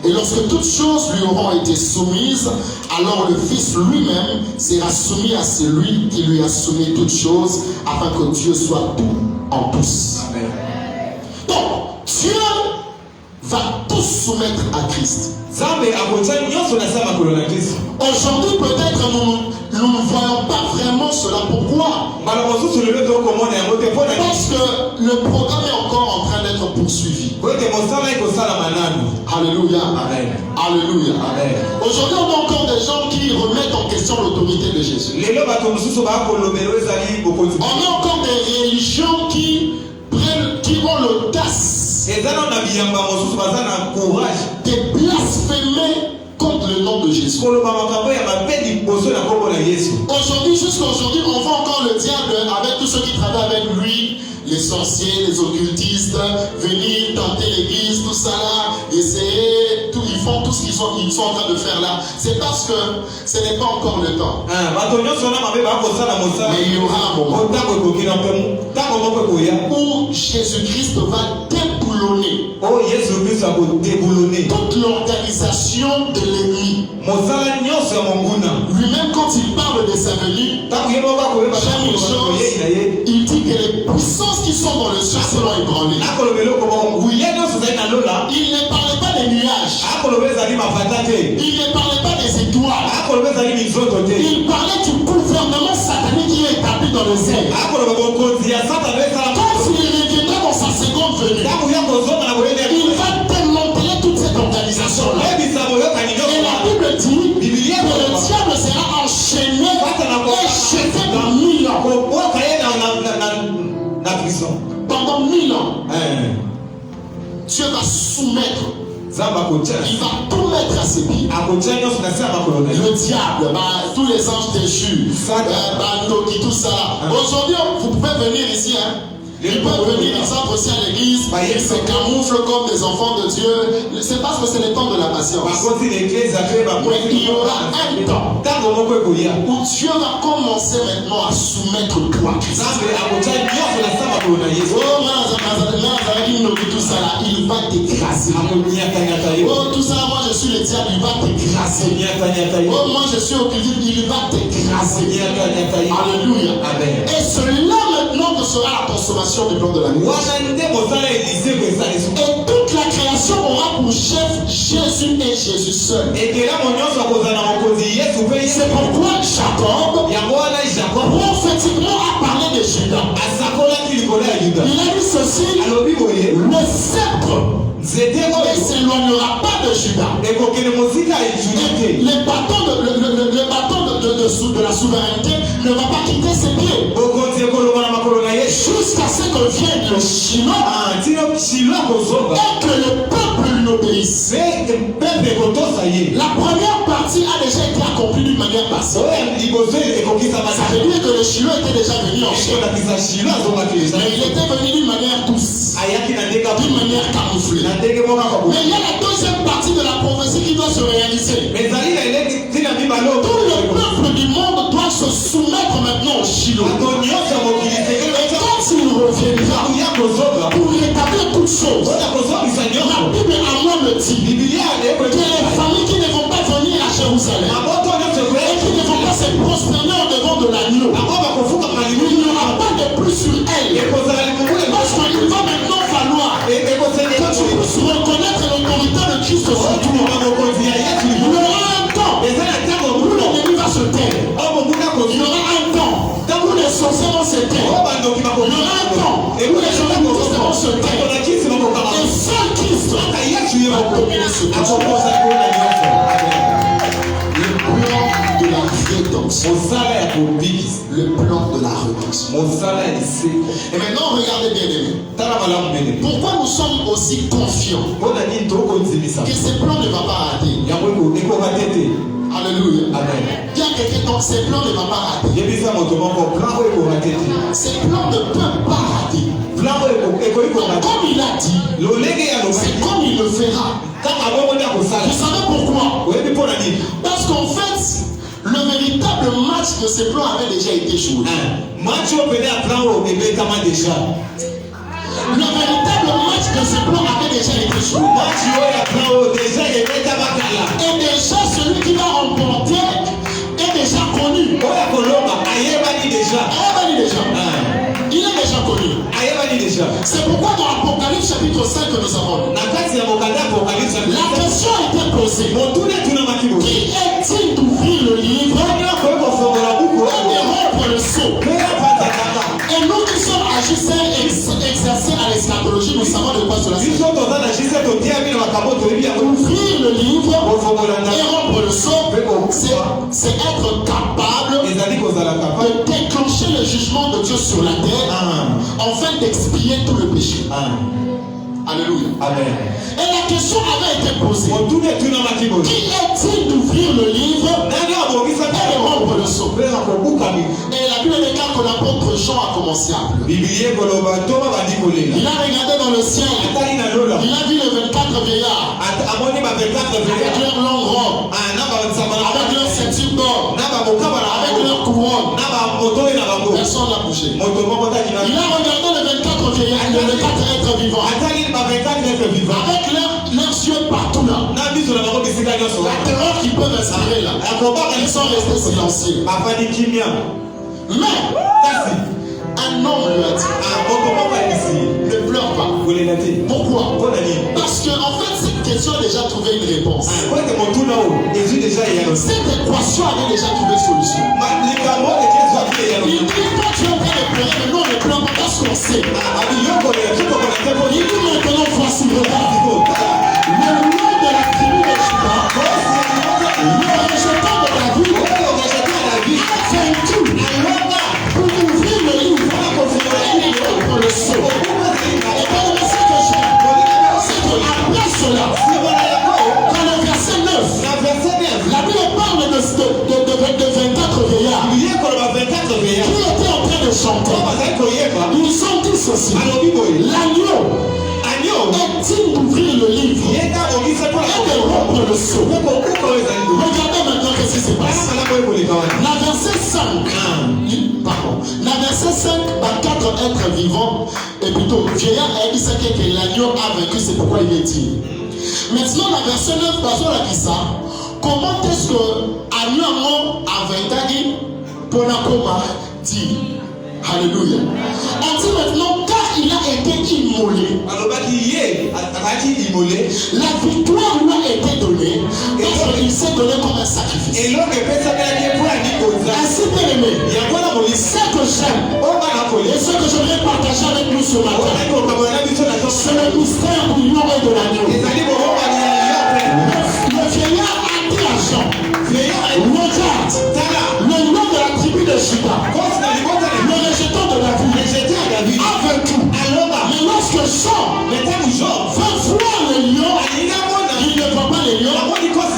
Et lorsque toutes choses lui auront été soumises, alors le Fils lui-même sera soumis à celui qui lui a soumis toutes choses, afin que Dieu soit tout en tous. Amen. Donc, Dieu va tout soumettre à Christ. Aujourd'hui, peut-être nous ne voyons pas vraiment cela. Pourquoi? Parce que le programme est encore en train d'être poursuivi. Alléluia. Amen. Alléluia. Amen. Aujourd'hui, on a encore des gens qui remettent en question l'autorité de Jésus. On a encore des religions qui ont l'audace de blasphémer contre le nom de Jésus. Aujourd'hui, jusqu'à aujourd'hui, on voit encore le diable avec tous ceux qui travaillent avec lui, les sorciers, les occultistes, venir tenter l'église, tout ça là, essayer, tout, ils font tout ce qu'ils sont en train de faire là. C'est parce que ce n'est pas encore le temps. Mais il y aura un moment où Jésus-Christ va déboulonner toute l'organisation de l'ennemi. Lui-même, quand il parle de sa venue, j'aime une chose, il dit que les puissances qui sont dans le ciel seront ébranlées. Il ne parlait pas des nuages. Il ne parlait pas des étoiles. Il parlait du gouvernement satanique qui est établi dans le ciel. Quand il reviendra dans sa seconde venue, il va démanteler toute cette organisation-là. Et la Bible dit que le diable sera enchaîné et jeté dans 1000 ans. Pendant 1000 ans, Dieu va soumettre. Il va tout mettre à ses pieds. Le diable, tous les anges déchus, Noki, tout ça. Aujourd'hui, vous pouvez venir ici. Ils peuvent venir, ils entrent aussi à l'église, ils se camouflent comme des enfants de Dieu. C'est parce que c'est le temps de la patience. Mais il y aura un temps où Dieu va commencer maintenant à soumettre tout à Christ. Tout ça là, il va t'écraser. Oh, tout ça, moi je suis le diable, il va t'écraser. Oh, moi je suis occultiste, il va t'écraser. Alléluia. Et cela maintenant que sera la consommation du plan de la nuit. Et toute la création aura pour chef Jésus et Jésus seul. C'est pourquoi Jacob prophétiquement a parlé de Judas. Il a dit ceci: le sceptre ne s'éloignera pas de Judas. Et le bâton de la souveraineté ne va pas quitter ses pieds jusqu'à ce que vienne le Shiloh et que le peuple lui obéisse. La première partie a déjà été accomplie d'une manière passive. Ça veut dire que le Shiloh était déjà venu en chair. Mais il était venu d'une manière douce, d'une manière camouflée. Mais il y a la deuxième partie de la prophétie qui doit se réaliser. Tout le peuple du monde doit se soumettre maintenant au Shiloh. Et quand il reviendra pour rétablir toutes choses, la Bible à moi me dit que les familles qui ne vont pas venir à Jérusalem et qui ne vont pas se prosterner au devant de l'agneau, il n'y aura pas de plus sur elles. Parce qu'il va maintenant falloir que tu puisses reconnaître l'autorité de Christ sur toi. Il y aura un temps où l'ennemi va se taire. Il y aura un temps où les sorciers vont se taire. Il y aura un temps où les occultistes vont se taire. Et seul Christ va dominer ce monde. Le plan de la rédemption. Le plan de la rédemption. Et maintenant, regardez bien aimé. Pourquoi nous sommes aussi confiants que ce plan ne va pas rater? Alléluia. Amen. Il y a quelqu'un donc ce plan ne va pas rater. Ce plan ne peut pas rater. Comme il a dit, c'est comme il le fera. Vous savez pourquoi? Parce qu'en fait, le véritable match de ce plan avait déjà été joué. Le véritable match de ce plan avait déjà été joué. Et déjà celui qui va remporter est déjà connu. Il est déjà connu. C'est pourquoi dans l'Apocalypse chapitre 5 que nous avons lu, la question a été posée. Qui est-il d'ouvrir le livre et de rompre le sceau? Et nous qui sommes agisseurs exercés à l'eschatologie, nous savons de quoi cela s'agit. Ouvrir le livre et rompre le sceau, c'est être capable de déclencher le jugement de Dieu sur la terre afin d'expier tout le péché. Alléluia. Amen. Et la question avait été posée. Qui est-il d'ouvrir le livre et de rompre le sceau? Et la Bible déclare que l'apôtre Jean a commencé à pleurer. Il a regardé dans le ciel. Il a vu les 24 vieillards avec leurs longues robes, avec leurs ceintures d'or, avec leurs couronnes. Personne n'a bougé. Il a regardé les 24 vieillards, les 24 êtres vivants. Avec leurs yeux partout là. La terreur qu'ils peuvent respirer là. Ils sont restés silencieux. Mais un homme lui a dit, ne pleure pas. Pourquoi? Parce que en fait cette question a déjà trouvé une réponse. Cette équation avait déjà trouvé solution. Il dit quand tu es en train de pleurer, mais nous on ne pleure pas parce qu'on sait. Il dit maintenant voici, regarde. Le nom de la tribu de Juda, le rejetant de la vie, a vaincu pour ouvrir le livre et rompre le sceau. Et dans le message que j'ai, c'est qu'après cela, dans le verset 9, la Bible parle de 24 vieillards qui étaient en train de chanter. Ils ont dit ceci: l'agneau est-il d'ouvrir le livre et de rompre le sceau? Regardez maintenant ce qui se passe. La verset 5, la verset 5, 4 êtres vivants, et plutôt vieillard a dit que l'agneau a vaincu, c'est pourquoi il est dit. Maintenant la verset 9, comment est-ce que l'agneau a vaincu pour la coma dit? Alléluia. On dit maintenant, car il a été immolé, la victoire lui a été donnée parce qu'il s'est donné comme un sacrifice. Ainsi, bien aimé, ce que j'aime et ce que je voudrais partager avec nous ce matin, c'est le mystère du lion et de l'agneau. Le vieillard a dit à Jean, regarde, le lion de la tribu de Juda, le rejetant de la vie, a vaincu. Mais lorsque Jean veut voir le lion, il ne voit pas le lion,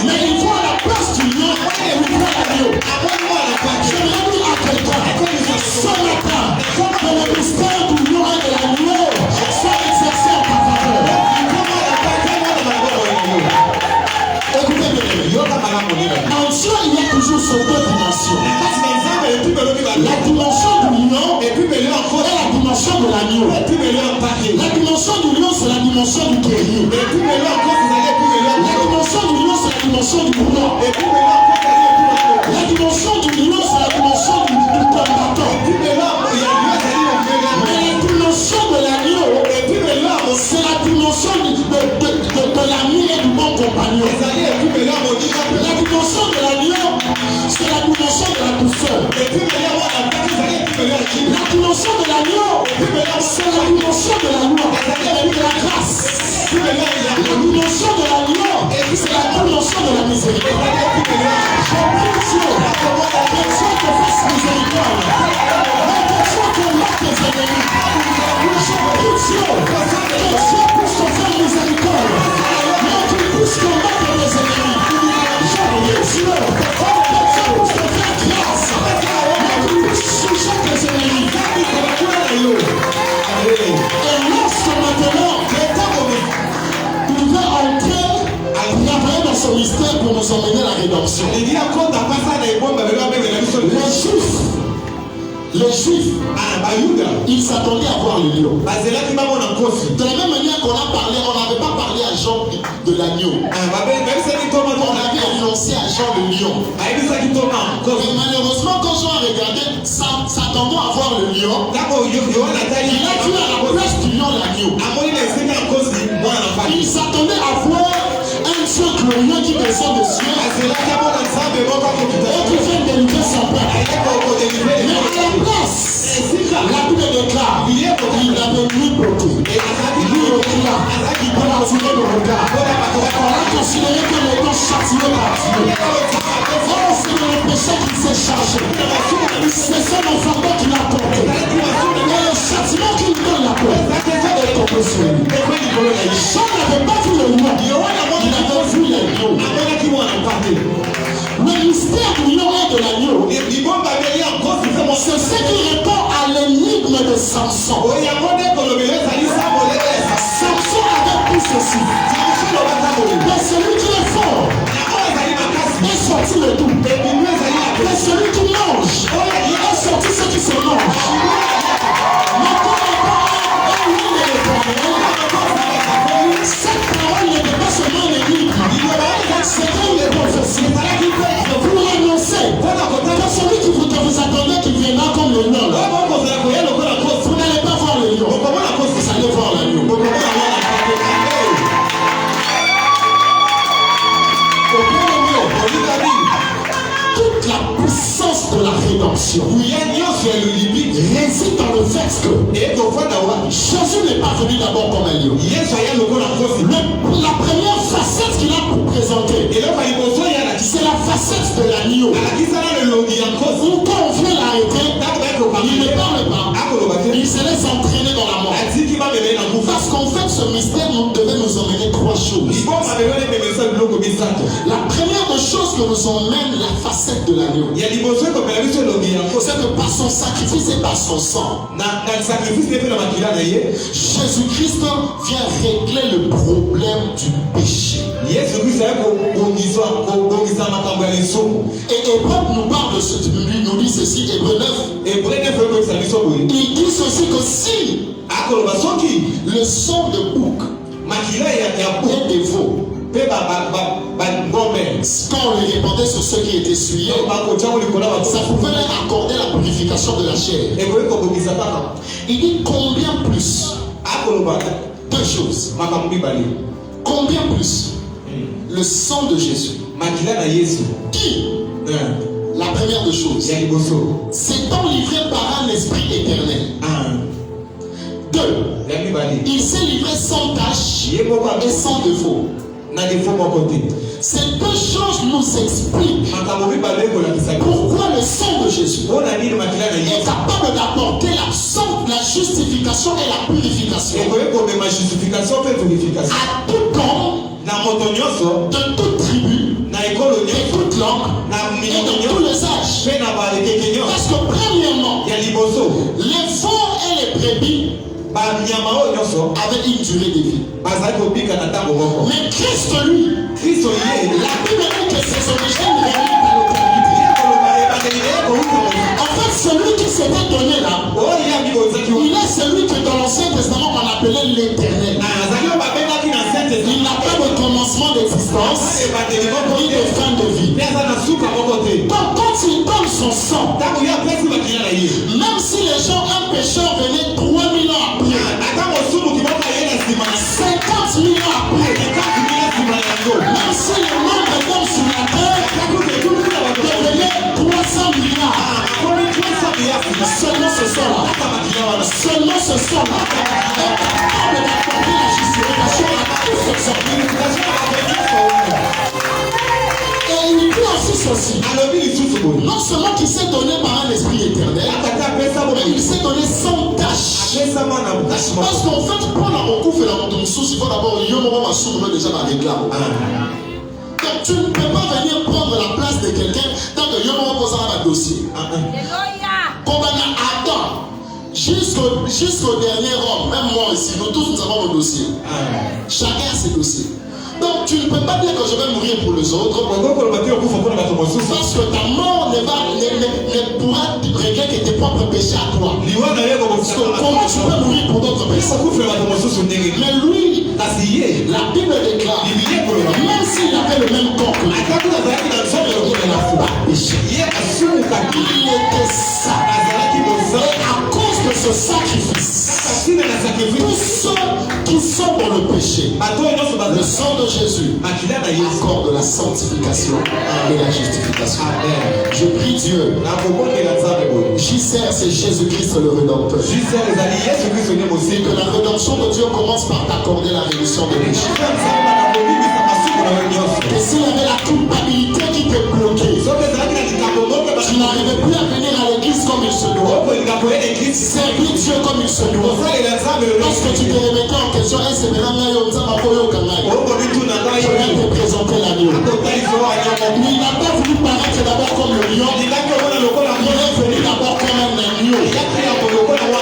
mais il voit la place du lion et il voit l'agneau. J'aimerais dire à quelqu'un ce matin que le mystère du lion et de l'agneau soit exercé en ta faveur. Écoutez bien, en Dieu il y a toujours ces deux dimensions. La dimension du lion et la dimension de l'agneau. La dimension du lion c'est la dimension du guerrier. La dimension du lion c'est la dimension du roi. La dimension du lion c'est la dimension du combattant. Mais la dimension de l'agneau c'est la dimension de l'ami et du bon compagnon. La dimension de l'agneau c'est la dimension de la douceur. La dimension de l'agneau c'est la dimension de la loi et de la grâce. La dimension de l'agneau c'est la dimension de la miséricorde. Les Juifs, ils s'attendaient à voir le lion. De la même manière qu'on a parlé, on n'avait pas parlé à Jean de l'agneau. On avait annoncé à Jean le lion. Mais malheureusement, quand Jean a regardé, s'attendant à voir le lion, il a vu à la place du lion l'agneau. Il s'attendait à voir un Dieu glorieux qui descend des cieux et qui vient délivrer son peuple. Mais à la place, la Bible déclare, il avait ni beauté, ni éclat, pour attirer le regard. On a considéré que les gens châtiés par Dieu. Oh, c'est le péché qui s'est chargé. C'est son enfant qui l'a porté. Et le châtiment qui lui donne la paix est tombé sur lui. Jean n'avait pas vu le lion, il avait vu les lions. Le mystère du lion et de l'agneau, c'est ce qui répond à l'énigme de Samson. Samson avait tout ceci. Mais celui qui est fort est sorti le tout. Mais celui qui mange est sorti ce qui se mange. Mais quand cette parole n'était pas seulement une énigme, c'était une prophétie. Pour l'annoncer, que celui qui vous attendait qu'il viendra comme le lion, vous n'allez pas voir le lion, vous allez voir l'agneau. Toute la puissance de la rédemption réside dans le fait que Jésus n'est pas venu d'abord comme un lion. La première facette qu'il a pour présenter, c'est la facette de l'agneau. Où quand on vient l'arrêter, il ne parle pas, il se laisse entraîner dans la mort. Parce qu'en fait, ce mystère devait nous emmener trois choses. La première des choses que nous emmène la facette de l'agneau, c'est que par son sacrifice et par son sang, Jésus-Christ vient régler le problème du péché. Et Hébreu nous parle de ce, nous dit ceci, Hébreu 9. Il dit ceci que si le sang de bouc et des veaux, quand on les répandait sur ceux qui étaient essuyés, ça pouvait leur accorder la purification de la chair. Il dit combien plus? Deux choses. Combien plus? Le sang de Jésus. Qui? La première des choses, s'étant livré par un esprit éternel. Deux, il s'est livré sans tache et sans défaut. Ces deux choses nous expliquent pourquoi le sang de Jésus est capable d'apporter la justification et la purification à tout homme, de toute tribu, de toute langue et de tous les âges. Parce que premièrement, les veaux et les brebis avait une durée de vie. Mais Christ, lui, la Bible dit que ses origines remontent à l'éternité. En fait, celui qui s'était donné là, il est celui que dans l'Ancien Testament on appelait l'éternel. Il n'a pas de commencement d'existence ni de fin de vie. Donc quand il donne son sang, même si les gens, un pécheur venait 3000 ans après, 50 000 ans après, même si le nombre d'hommes sur la terre devenait 300 milliards, seulement ce sang-là, seulement ce sang-là est capable d'apporter la justification à tous ces hommes. Et il dit aussi ceci. Non seulement qu'il s'est donné par un esprit éternel, mais il s'est donné sans tâche. Parce qu'en fait, pour la beaucoup fait la montre de sous, il faut d'abord déjà la réclame. Donc tu ne peux pas venir prendre la place de quelqu'un tant que Yomo pose un dossier. Comme on attend jusqu'au dernier homme, même moi ici, nous tous nous avons nos dossiers. Chacun a ses dossiers. Donc tu ne peux pas dire que je vais mourir pour les autres. Parce que ta mort ne pourra régler que tes propres péchés à toi. Parce que comment tu peux mourir pour d'autres personnes? Mais lui, la Bible déclare, même s'il avait le même corps que lui, il n'a pas péché. Il était saint. Et à cause de ce sacrifice, tous ceux qui sont dans le péché, le sang de Jésus accorde la sanctification et la justification. Je prie Dieu. JCR, c'est Jésus-Christ le Rédempteur. Et que la rédemption de Dieu commence par t'accorder la rémission des péchés. Et s'il y avait la culpabilité qui te bloquait, tu n'arrivais plus à venir à l'église comme il se doit, servir Dieu comme il se doit. Lorsque tu te remettais en question, je viens te présenter l'agneau. Mais il n'a pas voulu paraître d'abord comme le lion, il est venu d'abord comme un agneau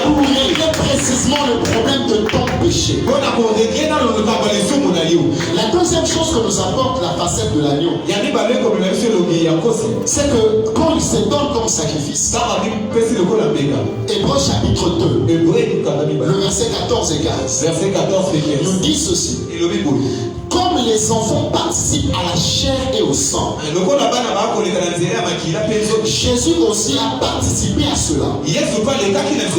pour régler précisément le problème de ton péché. La deuxième chose que nous apporte la facette de l'agneau, c'est que quand il se donne comme sacrifice, Hébreux chapitre 2, le verset 14 et 15, nous dit ceci: comme les enfants participent à la chair et au sang, Jésus aussi a participé à cela,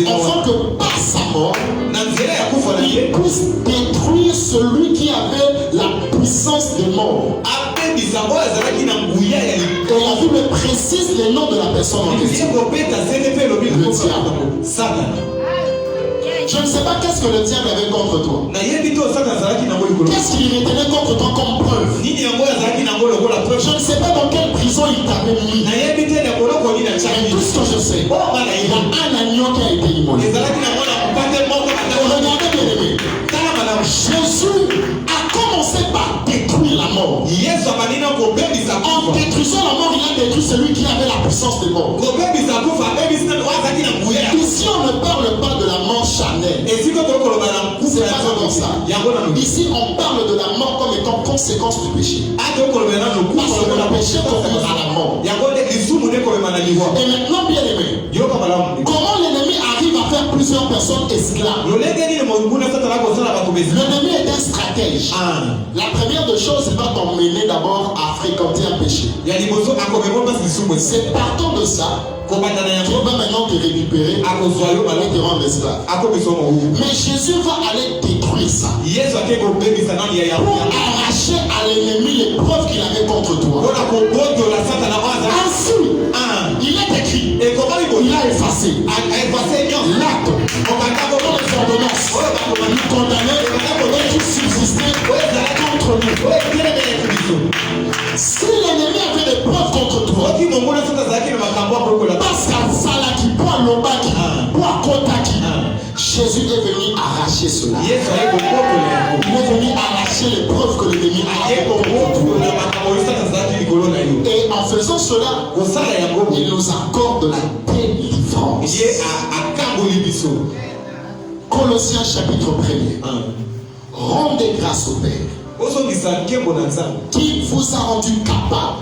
afin que par sa mort, il puisse détruire celui qui avait la puissance de mort. Et la Bible précise les noms de la personne en question. Le diable. Je ne sais pas qu'est-ce que le diable avait contre toi. Qu'est-ce qu'il retenait contre toi comme preuve? Je ne sais pas dans quelle prison il t'avait mis. Mais tout ce que je sais, il y a un agneau qui a été immolé. Regardez bien aimé, Jésus a commencé par détruire la mort. En détruisant la mort, il a détruit celui qui avait la puissance de mort. Ici, on ne parle pas de la mort charnelle. C'est pas comme ça. Ici, on parle de la mort comme étant conséquence du péché. Parce que le péché conduit à la mort. Et maintenant, bien aimé, comment l'ennemi arrive à faire plusieurs personnes esclaves? L'ennemi est un stratège. La première des choses, il va t'emmener d'abord à fréquenter un péché. C'est partant de ça qu'il va maintenant te récupérer et te rendre esclave. Mais Jésus va aller détruire ça pour arracher à l'ennemi les preuves qu'il avait contre toi. Ainsi, il est écrit, il a effacé l'acte, les ordonnances, nous condamner et qui subsistait contre nous. Si l'ennemi avait des preuves contre toi, parce qu'à Salaki, pour Lobaki, pour Kotaki, Jésus est venu arracher cela. Il est venu arracher les preuves que l'ennemi avait contre toi. Et en faisant cela, il nous accorde la délivrance. Colossiens chapitre 1er. Rendez grâce au Père qui vous a rendu capable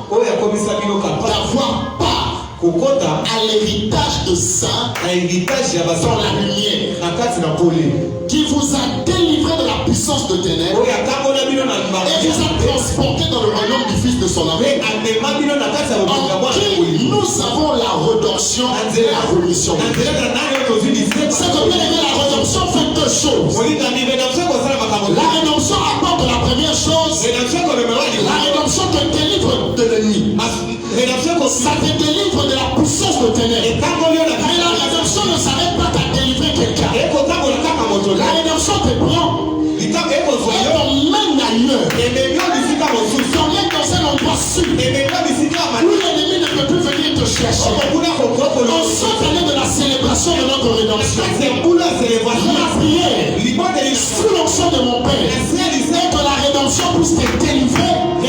d'avoir part à l'héritage de saints dans la lumière, qui vous a délivré de la puissance de ténèbres et vous a transporté dans le royaume du Fils de son amour, en qui nous avons la rédemption et la rémission. C'est que bien aimé, la rédemption fait deux choses. La rédemption apporte la première chose. La rédemption te délivre de l'ennemi. Ça te délivre de la puissance de ténèbres. Mais la rédemption ne s'arrête pas à délivrer quelqu'un. La rédemption te prend et t'emmène ailleurs. T'emmène dans un endroit sûr où l'ennemi ne peut plus venir te chercher. En cette année de la célébration de notre rédemption, la prière sous l'onction de mon Père et que la rédemption puisse te délivrer et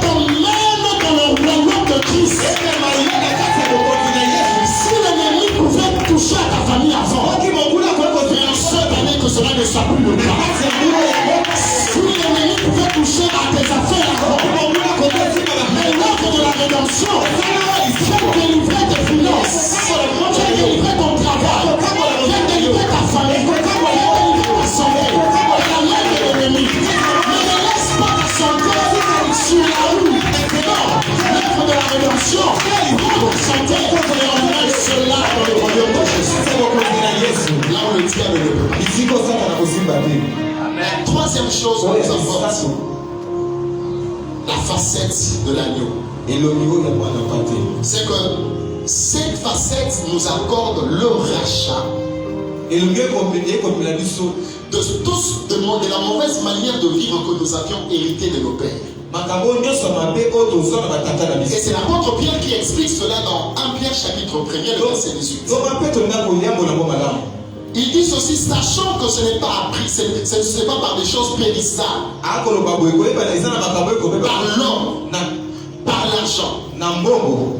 t'emmène dans le royaume de Christ. Si l'ennemi pouvait toucher à ta famille avant, mais en cette année que cela ne soit plus le cas. Si l'ennemi pouvait toucher à tes affaires avant, mais l'œuvre de la rédemption, il faut délivrer tes finances. gens vont chanter et on cela dans le royaume de Jésus. Là où le diable ne peut pas. Troisième chose que nous apporte la facette de l'agneau. C'est que cette facette nous accorde le rachat de tous de la mauvaise manière de vivre que nous avions hérité de nos pères. Et c'est l'apôtre Pierre qui explique cela dans 1 Pierre chapitre 1er, le verset 18. Il dit ceci, sachant que ce n'est pas appris, ce n'est pas par des choses périssables, par l'homme, par l'argent,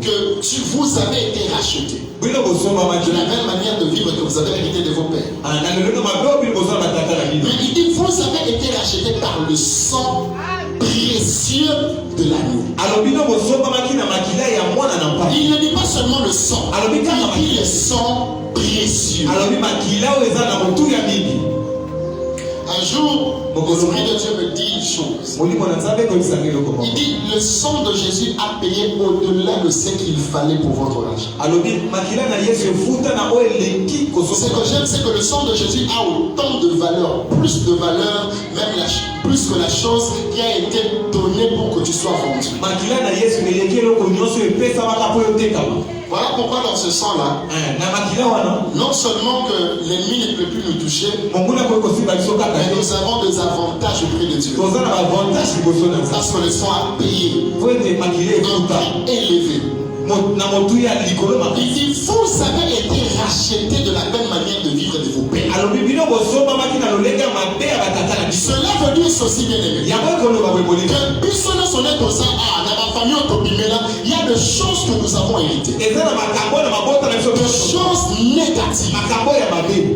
que vous avez été rachetés. De la même manière de vivre que vous avez hérité de vos pères. Mais il dit, vous avez été rachetés par le sang précieux de l'agneau. Il ne dit pas seulement le sang, il dit le sang précieux. Un jour, l'Esprit de Dieu me dit une chose. Il dit, le sang de Jésus a payé au-delà de ce qu'il fallait pour votre argent. Ce que j'aime, c'est que le sang de Jésus a autant de valeur, plus de valeur, même plus que la chose qui a été donnée pour que tu sois vendu. Voilà pourquoi dans ce sang-là, non seulement que l'ennemi ne peut plus nous toucher, mais nous avons des avantages auprès de Dieu. Parce que le sang a payé un prix élevé. Il dit, vous avez été rachetés de la même manière de vivre de vos pères. Cela veut dire ceci, bien aimé. Que plus on a sonné pour ça, dans ma famille, il y a des choses que nous avons héritées. Des choses négatives.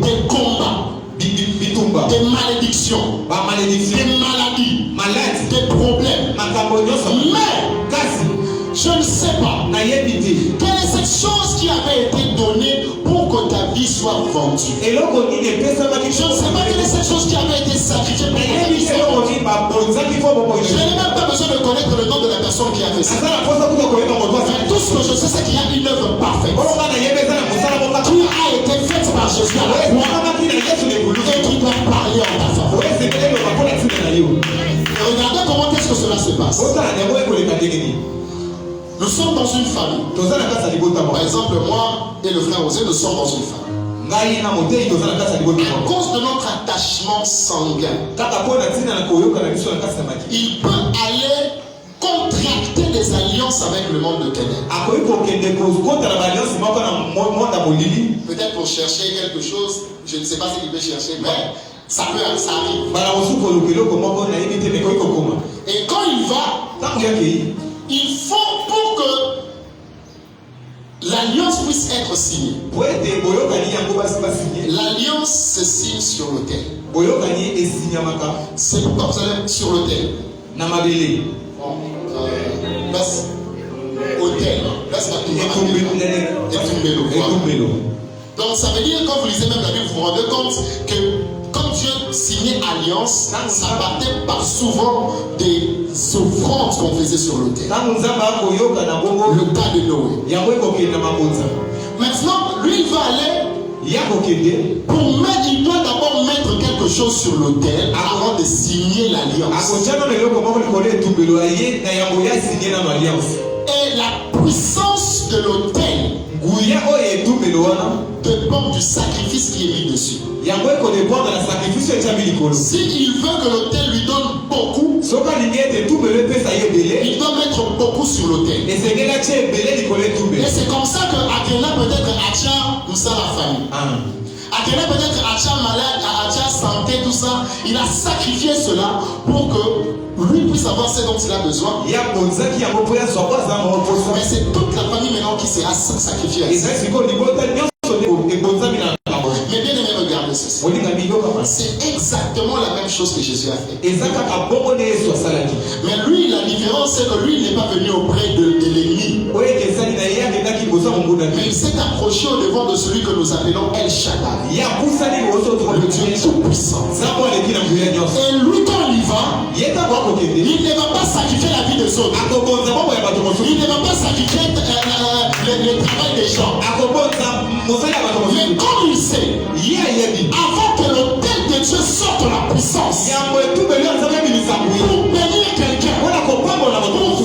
Des combats. Des malédictions. Des maladies. Des problèmes. Mais je ne sais pas quelle est cette chose qui avait été donnée pour que ta vie soit vendue. Je ne sais pas quelle est cette chose qui avait été sacrifiée pour que ta vie soit vendue. Je n'ai même pas besoin de connaître le nom de la personne qui a fait ça. Mais tout ce que je sais, c'est qu'il y a une œuvre parfaite qui a été faite par Jésus à la croix et qui doit parler en ta faveur. Et regardez comment est-ce que cela se passe. Nous sommes dans une famille. Par exemple, moi et le frère Osé, nous sommes dans une famille. À cause de notre attachement sanguin, il peut aller contracter des alliances avec le monde de ténèbres. Peut-être pour chercher quelque chose, je ne sais pas ce qu'il peut chercher, mais ça arrive. Et quand il va, il faut pour que l'alliance puisse être signée. L'alliance se signe sur l'autel. C'est pourquoi vous allez sur l'autel. Hôtel. Donc ça veut dire, quand vous lisez même la Bible, vous vous rendez compte que quand Dieu signait alliance, ça partait par souvent des offrandes qu'on faisait sur l'autel. Le cas de Noé. Maintenant, lui, il va aller pour mettre, il doit d'abord mettre quelque chose sur l'autel avant de signer l'alliance. Et la puissance de l'autel dépend du sacrifice qui est mis dessus. S'il veut que l'autel lui donne beaucoup, il doit mettre beaucoup sur l'autel. Et c'est comme ça que Akena peut-être Acha nous a la famille. Akena peut-être Acha malade, Acha santé, tout ça. Il a sacrifié cela pour que lui puisse avoir ce dont il a besoin. Mais c'est toute la famille maintenant qui sera sacrifiée. Mais bien aimé, regardez ceci. C'est exactement la même chose que Jésus a fait. Mais lui, la différence, c'est que lui, il n'est pas venu auprès de l'ennemi. Mais il s'est approché au devant de celui que nous appelons El Shaddai, le Dieu tout-puissant. Et lui, quand il va, il ne va pas sacrifier la vie des autres. Il ne va pas sacrifier le travail des gens. Mais comme il sait, avant que l'autel de Dieu sorte la puissance, pour bénir quelqu'un, pour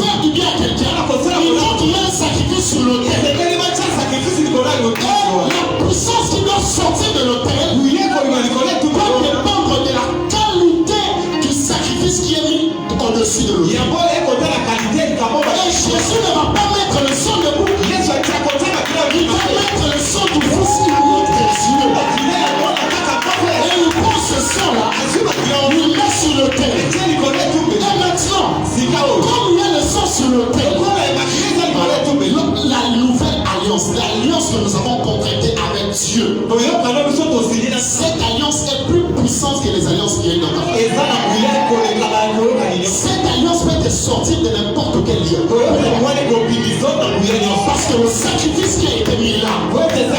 faire du bien à quelqu'un, il faut qu'il y ait un sacrifice sur l'autel. La puissance qui doit sortir de l'autel doit dépendre de la qualité du sacrifice qui est mis au-dessus de l'autel. Et Jésus ne va pas mettre le sang debout. Il va mettre le sang du fils unique des yeux. Et il prend ce sang-là, il met sur l'autel. Et maintenant, comme il y a le sang sur l'autel, la nouvelle alliance, l'alliance que nous avons contractée avec Dieu, cette alliance est plus puissante que les alliances qu'il y a eu dans ta vie. Cette alliance peut te sortir de n'importe quel lieu. Parce que le sacrifice qui a été mis là est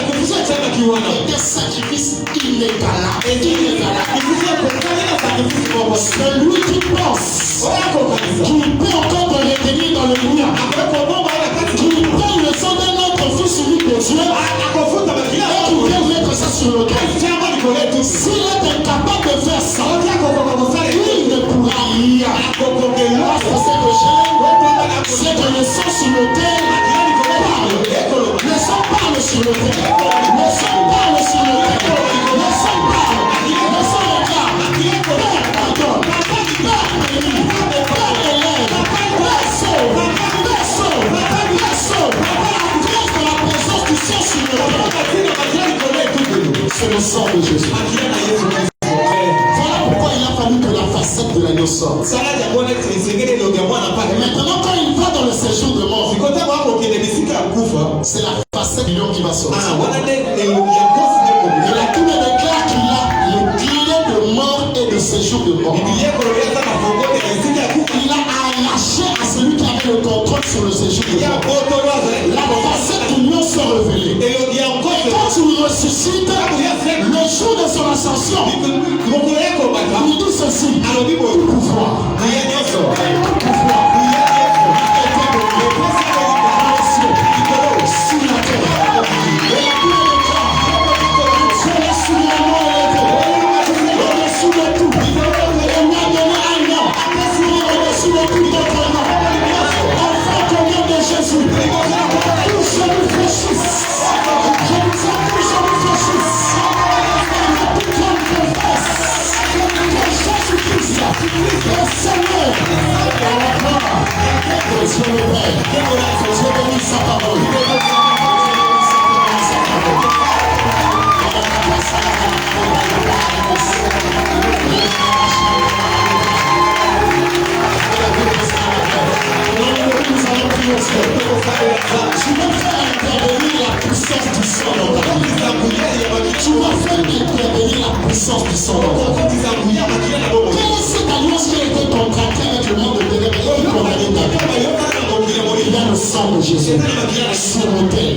un sacrifice inégalable. Celui qui pense qu'il peut encore te retenir dans le mien, qu'il prenne le sang d'un autre fils unique de Dieu et qu'il vient mettre ça sur l'autel. S'il est incapable de faire ça, il ne pourra rien. Parce que c'est que j'aime, c'est que le sang sur l'autel parle. Le sang parle sur l'autel. Le sang parle sur l'autel. Le sang parle. Le sang réclame. Père pardonne. Père bénit. Père élève. Père sauve. Père sauve. Père sauve. À cause de la présence du sang sur l'autel. C'est le sang de Jésus. Voilà pourquoi il a fallu que la facette de l'agneau sorte. Maintenant, quand il va dans le séjour de mort, c'est la facette du lion qui va sortir. Et la Bible déclare qu'il a le clé de mort et de séjour de mort. Il a arraché à celui qui avait le contrôle sur le séjour de mort. La facette du lion se révélée. Et quand tu ressuscites, le jour de son ascension, il dit ceci: tout pouvoir, sur la terre. Et la Bible déclare: Dieu est soudainement élevé au-dessus de tout. Et lui a donné un nom qui est au-dessus de tout autre nom. Enfin, qu'au nom de Jésus, tout genou fléchisse. Je vous ai tout genou fléchisse. Et tout homme confesse que Jésus-Christ est Seigneur. Que Dieu le Père, que Dieu bénisse sa parole. Tu vas faire intervenir la puissance du sang dans ta vie. Tu vas faire intervenir la puissance du sang dans ta vie. Quelle est cette alliance qui a été contractée avec le monde de ténèbres et qui condamne ta vie? Il y a le sang de Jésus sur l'autel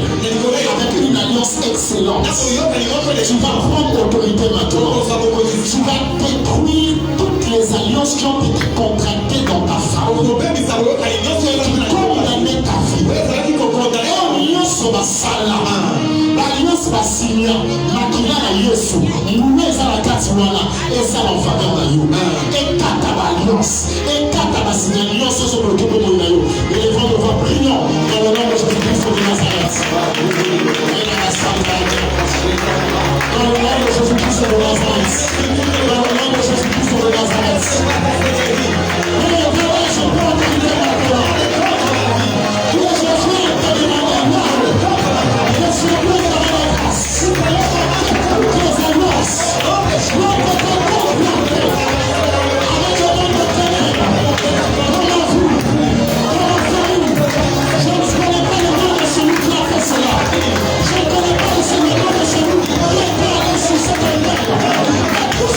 avec une alliance excellente. Tu vas prendre autorité maintenant. Tu vas détruire toutes les alliances qui ont été contractées dans ta famille, qui condamnaient ta vie. Alliance basala, alliance basinya, makina na Yesu, mweza la kati wana, eza en faveur na yo. Ekata ba alliance, ekata basinya alliance sur le tout monde na yo. Élevons nos voix, prions dans le nom de Jésus-Christ de Nazareth. Dans le nom de Jésus-Christ de Nazareth. Dans le nom de Jésus-Christ de Nazareth. Je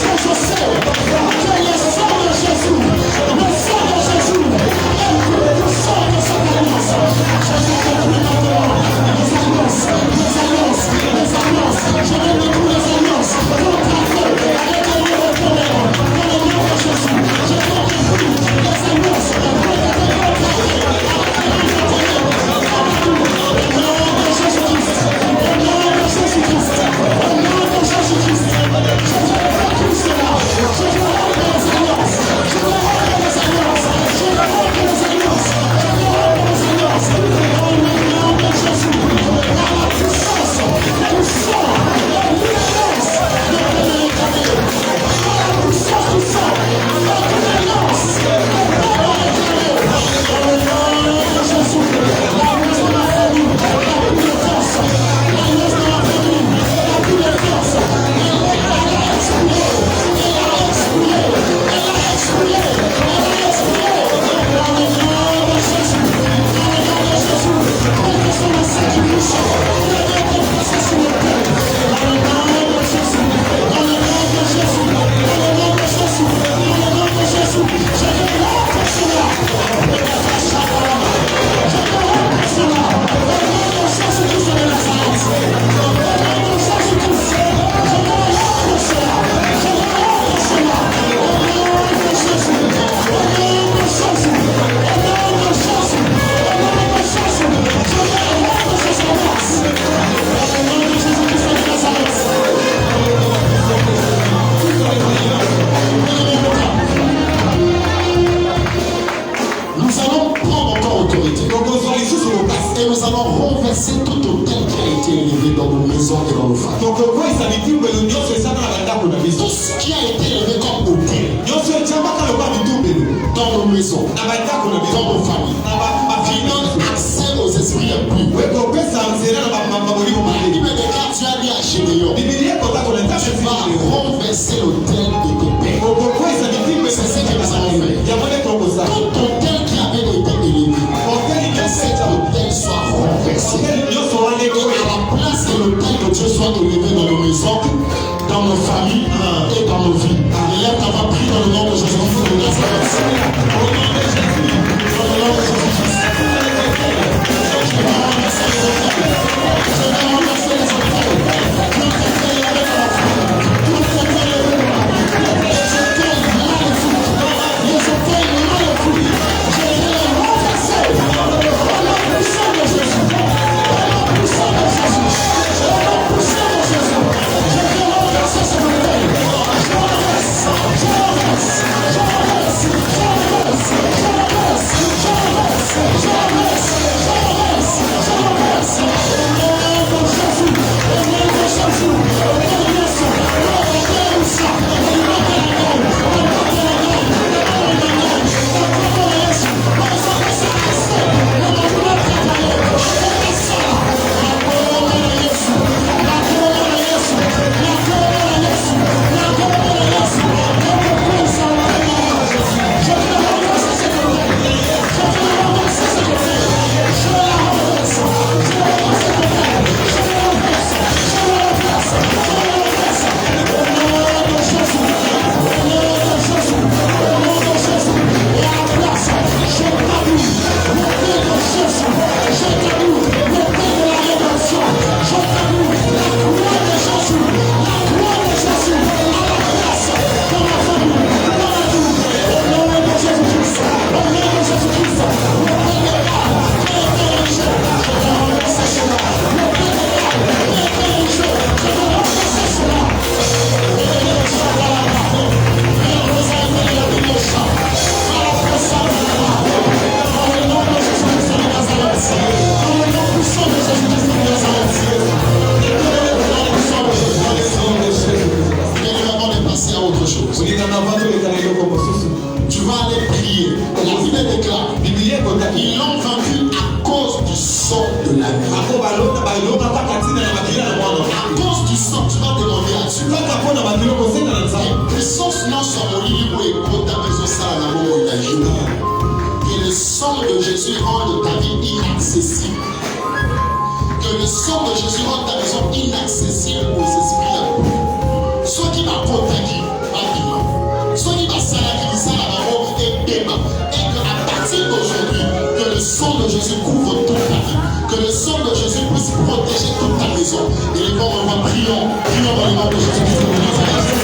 allons renverser tout autel qui a été élevé dans nos maisons et dans nos familles. Tout ce qui a été élevé comme autel dans nos maisons, dans nos familles, qui donne accès aux esprits impurs. La Bible déclare, tu as dit à Gédéon, tu vas renverser l'autel de tes pères. C'est ce que nous allons faire. Tout autel qui avait été élevé, que cet autel soit renversé. Et à la place que l'autel de Dieu soit élevé dans nos maisons, dans nos familles et dans nos vies. Lève ta voix, prie dans le nom de Jésus-Christ de Nazareth. Au nom de Jésus, dans le nom de Jésus-Christ. Je vais renverser les autels. Je vais renverser les autels. Tout autel avec la foi. Tout autel avec la foi. Les autels maléfiques. Les autels maléfiques. Je vais les renverser. Au nom puissant de Jésus. Au nom puissant de Jésus. Au nom puissant de Jésus. Je vais renverser ce autel. Tu vas aller prier. La Bible déclare, ils l'ont vaincu à cause du sang de la vie. À cause du sang, tu vas demander à Dieu. Puissance non sans mourir et ta maison ça la mort et que le sang de Jésus rende ta vie inaccessible. Que le sang de Jésus rende ta maison inaccessible aux esprits impurs. Soit qui m'a protégé, soit qui m'a salarié, ça la mort et débat. Et qu'à partir d'aujourd'hui, que le sang de Jésus couvre toute ta vie. Que le sang de Jésus puisse protéger toute ta maison. Et les gens on va prions dans le nom de Jésus-Christ de Nazareth.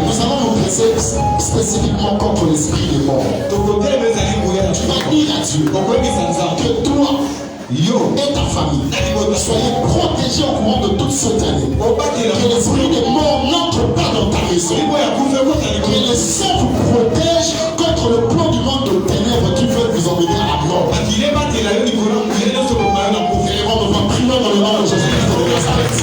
Nous allons nous dresser spécifiquement contre l'esprit des morts. Tu vas dire à Dieu que toi, et ta famille. Soyez protégés au courant de toute cette année. Que l'esprit des morts n'entre pas dans ta maison. Que le sang vous protège contre le plan du monde de ténèbres qui veut vous emmener à la mort. Élevons nos voix, prions dans le nom de Jésus-Christ de Nazareth.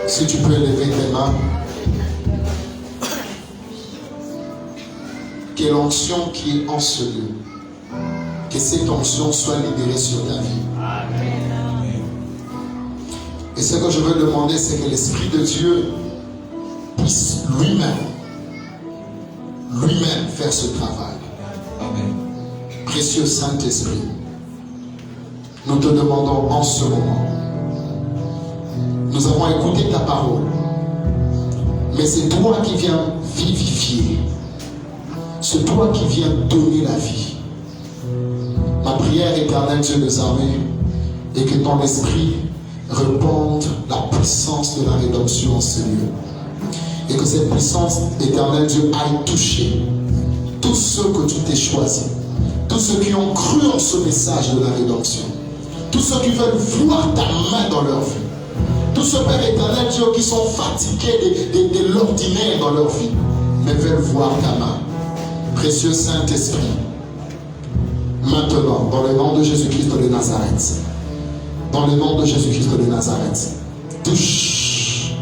Si tu peux élever tes mains, que l'onction qui est en ce lieu, que cette onction soit libérée sur ta vie. Et ce que je veux demander, c'est que l'Esprit de Dieu puisse lui-même faire ce travail. Amen. Précieux Saint-Esprit, nous te demandons en ce moment. Nous avons écouté ta parole, mais c'est toi qui viens vivifier, c'est toi qui viens donner la vie. Ma prière, éternel Dieu des armées, est que ton esprit répande la puissance de la rédemption en ce lieu, et que cette puissance, éternel Dieu, aille toucher tous ceux que tu t'es choisis, tous ceux qui ont cru en ce message de la rédemption, tous ceux qui veulent voir ta main dans leur vie. Tous ceux, Père éternel Dieu, qui sont fatigués de l'ordinaire dans leur vie, mais veulent voir ta main. Précieux Saint-Esprit, maintenant, dans le nom de Jésus-Christ de Nazareth, dans le nom de Jésus-Christ de Nazareth, touche,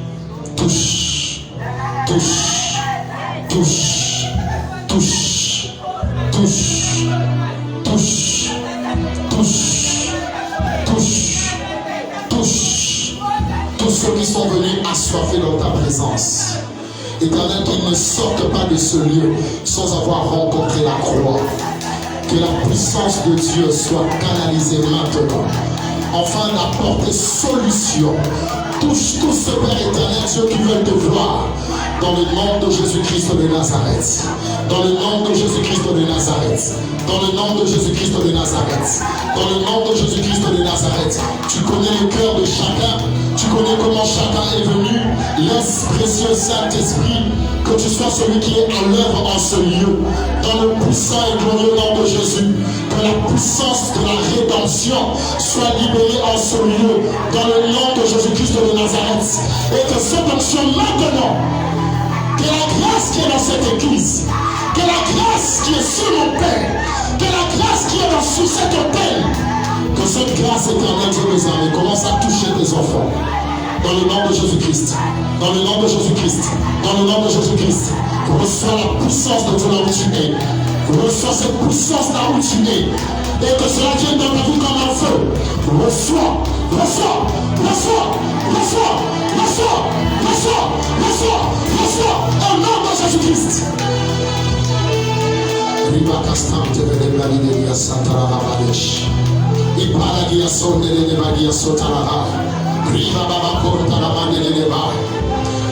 touche, touche, touche, touche, touche, touche, touche, touche, touche. Tous ceux qui sont venus assoiffés dans ta présence, éternel, qu'ils ne sortent pas de ce lieu sans avoir rencontré la croix. Que la puissance de Dieu soit canalisée maintenant, afin d'apporter solution. Touche tous ceux, Père éternel Dieu, qui veulent te voir, dans le nom de Jésus-Christ de Nazareth. Dans le nom de Jésus-Christ de Nazareth. Dans le nom de Jésus-Christ de Nazareth. Dans le nom de Jésus-Christ de Nazareth. Tu connais le cœur de chacun. Tu connais comment chacun est venu. Laisse, précieux Saint-Esprit, que tu sois celui qui est à l'œuvre en ce lieu. Dans le puissant et glorieux nom de Jésus. Que la puissance de la rédemption soit libérée en ce lieu. Dans le nom de Jésus-Christ de Nazareth. Et que cette onction maintenant, que la grâce qui est dans cette église, que la grâce qui est sur mon Père, que la grâce qui est sous cet autel, que cette grâce éternelle, Dieu mes amis, commence à toucher tes enfants. Dans le nom de Jésus-Christ, dans le nom de Jésus-Christ, dans le nom de Jésus-Christ, reçois la puissance de Dieu là où tu es. Reçois cette puissance là où tu es. Et que cela vienne dans ta vie comme un feu. Reçois, reçois, reçois, reçois, reçois, reçois, reçois, reçois, au nom de Jésus-Christ. Riba Castante Vedelia Santara Badesh. Ipalagia Sondele de Badia Sotara. Riba Baba Kota la Mandele de Ba.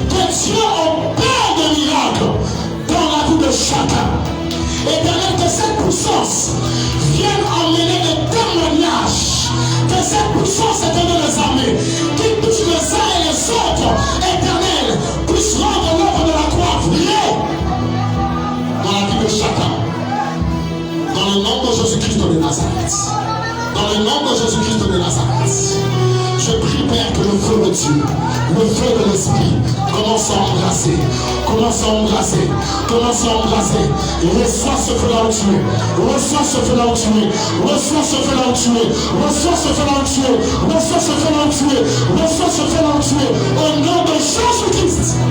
Que Dieu opère des miracles dans la vie de chacun. Éternel, que cette puissance vienne emmener des témoignages. Que cette puissance le nom de Jésus-Christ de Nazareth. Dans le nom de Jésus-Christ de Nazareth. Je prie, Père, que le feu de Dieu, le feu de l'Esprit, commence à embrasser, commence à embrasser, commence à embrasser. Reçois ce feu là où tu es, reçois ce feu là où tu es, reçois ce feu là où tu es, reçois ce feu là où tu es, reçois ce feu là où tu es, reçois ce feu là où tu es, au nom de Jésus-Christ.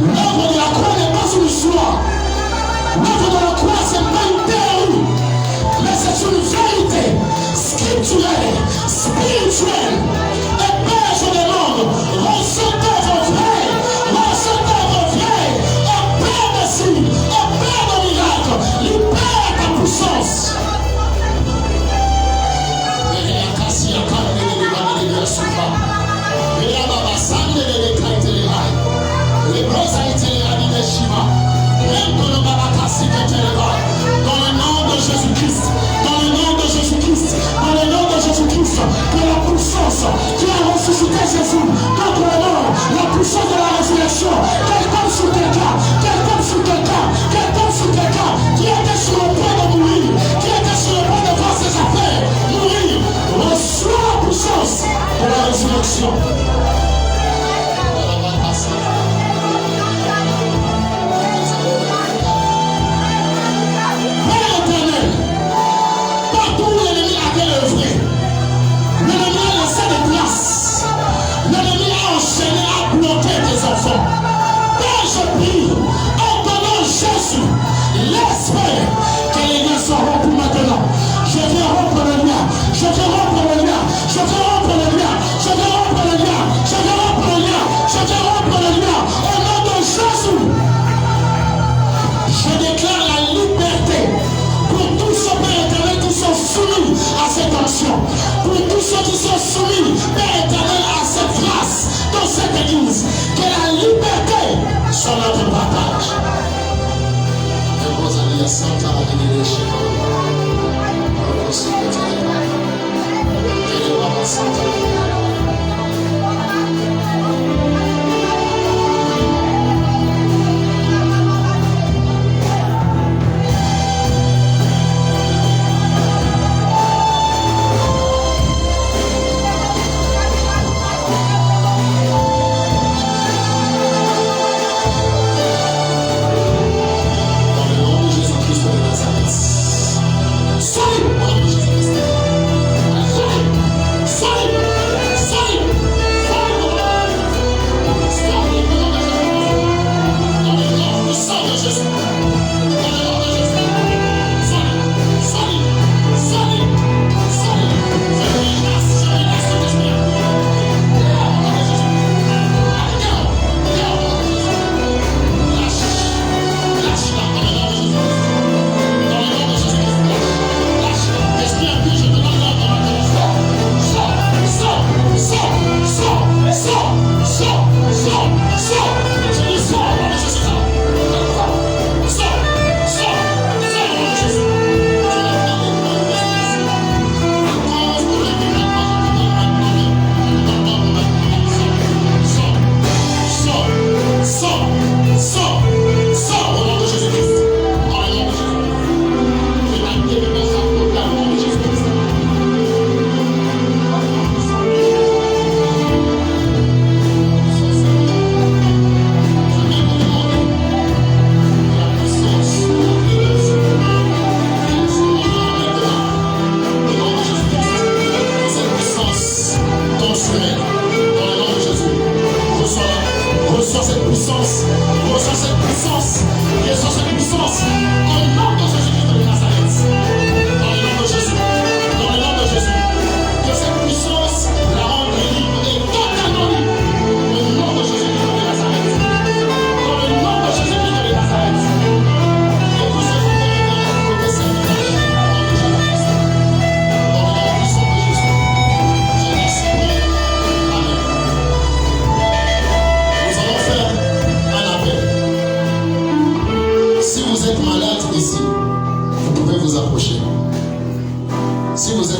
L'œuvre de la croix n'est pas une histoire. L'œuvre de la croix, c'est pas une théorie, mais c'est une vérité scripturelle, spirituelle. Et Père, je demande, rends cette œuvre vraie, rends cette œuvre vraie, opère des signes, opère des miracles, libère ta puissance. Dans le nom de Jésus-Christ, dans le nom de Jésus-Christ, dans le nom de Jésus-Christ, que la puissance qui a ressuscité Jésus, notre nom, la puissance de la résurrection, qu'elle tombe sur quelqu'un, qu'elle tombe sur quelqu'un, qu'elle tombe sur quelqu'un qui était sur le point de mourir, qui était sur le point de voir ses affaires mourir. Reçois la puissance de la résurrection. Père, je prie, en ton nom Jésus, l'esprit, que les liens soient rompus maintenant. Je viens rompre le lien, je viens rompre le lien, je viens rompre le lien, je viens rompre le lien, je viens rompre le lien, je viens rompre le lien, au nom de Jésus. Je déclare la liberté pour tous ceux, Père éternel, qui sont soumis à cette action, pour tous ceux qui sont soumis, Père éternel, à cette grâce dans cette église, que la liberté soit notre partage.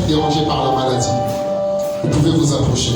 être dérangé par la maladie, vous pouvez vous approcher.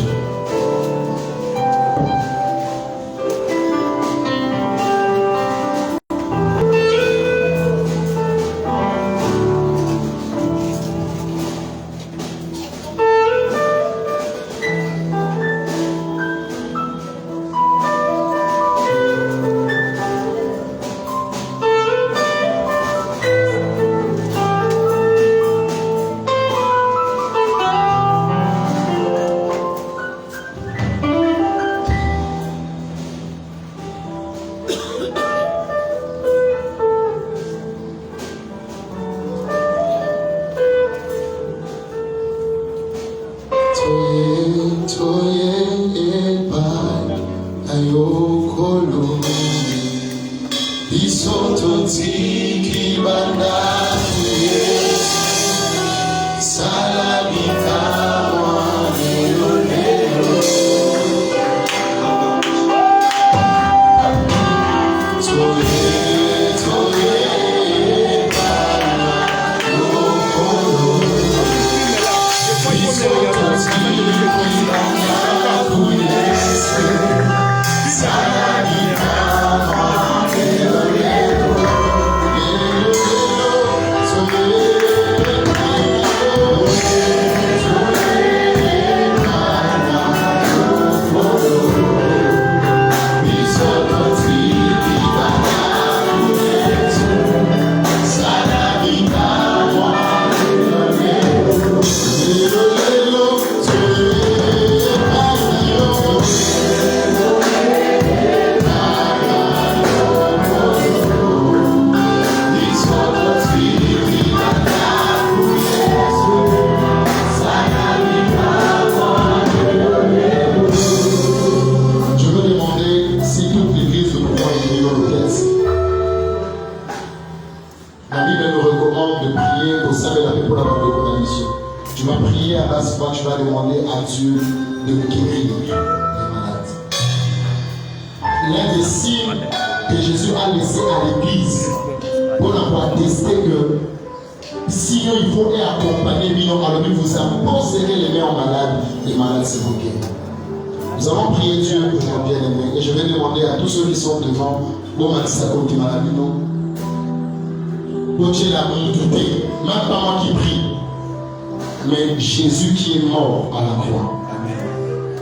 Jésus qui est mort à la croix.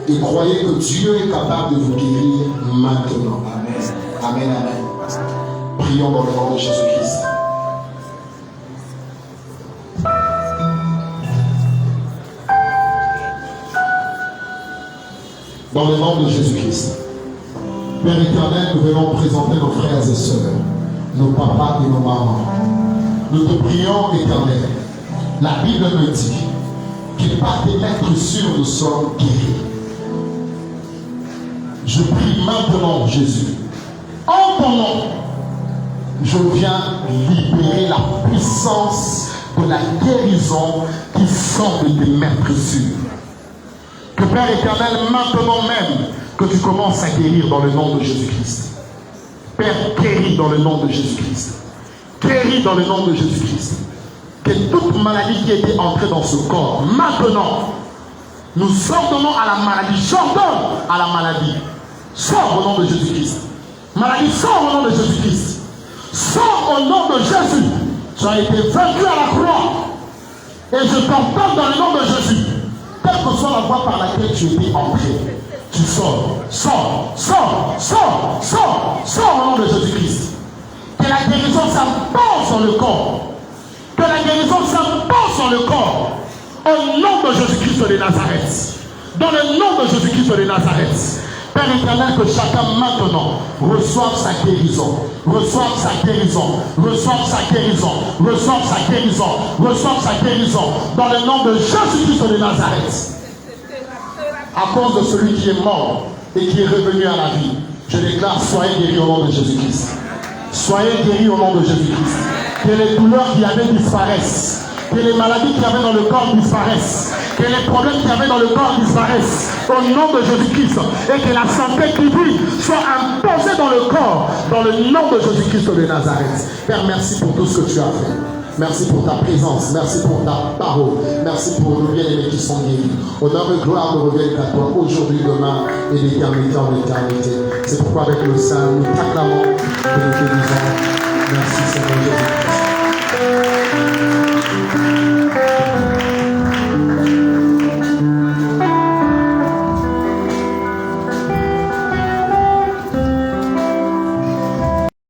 Et croyez que Dieu est capable de vous guérir maintenant. Amen, amen. Prions dans le nom de Jésus-Christ. Dans le nom de Jésus-Christ. Père éternel, nous venons présenter nos frères et sœurs, nos papas et nos mamans. Nous te prions, éternel. La Bible me dit qu'il par tes maîtres sûrs nous sommes guéris. Je prie maintenant, Jésus, en ton nom, je viens libérer la puissance de la guérison qui sort de tes maîtres sûrs. Que Père éternel, maintenant même, que tu commences à guérir dans le nom de Jésus-Christ. Père, guéris dans le nom de Jésus-Christ. Guéris dans le nom de Jésus-Christ. Que toute maladie qui était entrée dans ce corps, maintenant, nous ordonnons à la maladie, j'ordonne à la maladie, sors au nom de Jésus-Christ. Maladie, sors au nom de Jésus-Christ. Sors au nom de Jésus. Tu as été vaincu à la croix. Et je t'ordonne dans le nom de Jésus. Quelle que soit la voie par laquelle tu étais entré, tu sors, sors, sors, sors, sors, sors au nom de Jésus-Christ. Que la guérison s'impose sur le corps. Que la guérison s'impose sur le corps. Au nom de Jésus-Christ de Nazareth. Dans le nom de Jésus-Christ de Nazareth. Père éternel, que chacun maintenant reçoive sa guérison, reçoive sa guérison, reçoive sa guérison, reçoive sa guérison, reçoive sa guérison, dans le nom de Jésus-Christ de Nazareth. À cause de celui qui est mort et qui est revenu à la vie, je déclare, soyez guéris au nom de Jésus-Christ. Soyez guéris au nom de Jésus-Christ. Que les douleurs qui avaient disparaissent. Que les maladies qu'il y avait dans le corps disparaissent. Que les problèmes qu'il y avait dans le corps disparaissent. Au nom de Jésus-Christ. Et que la santé qui vit soit imposée dans le corps. Dans le nom de Jésus-Christ de Nazareth. Père, merci pour tout ce que tu as fait. Merci pour ta présence. Merci pour ta parole. Merci pour nos bien-aimés qui sont guéris. Honneur et gloire nous reviennent à toi aujourd'hui, demain et d'éternité en éternité. C'est pourquoi avec le Saint, nous t'acclamons et nous te disons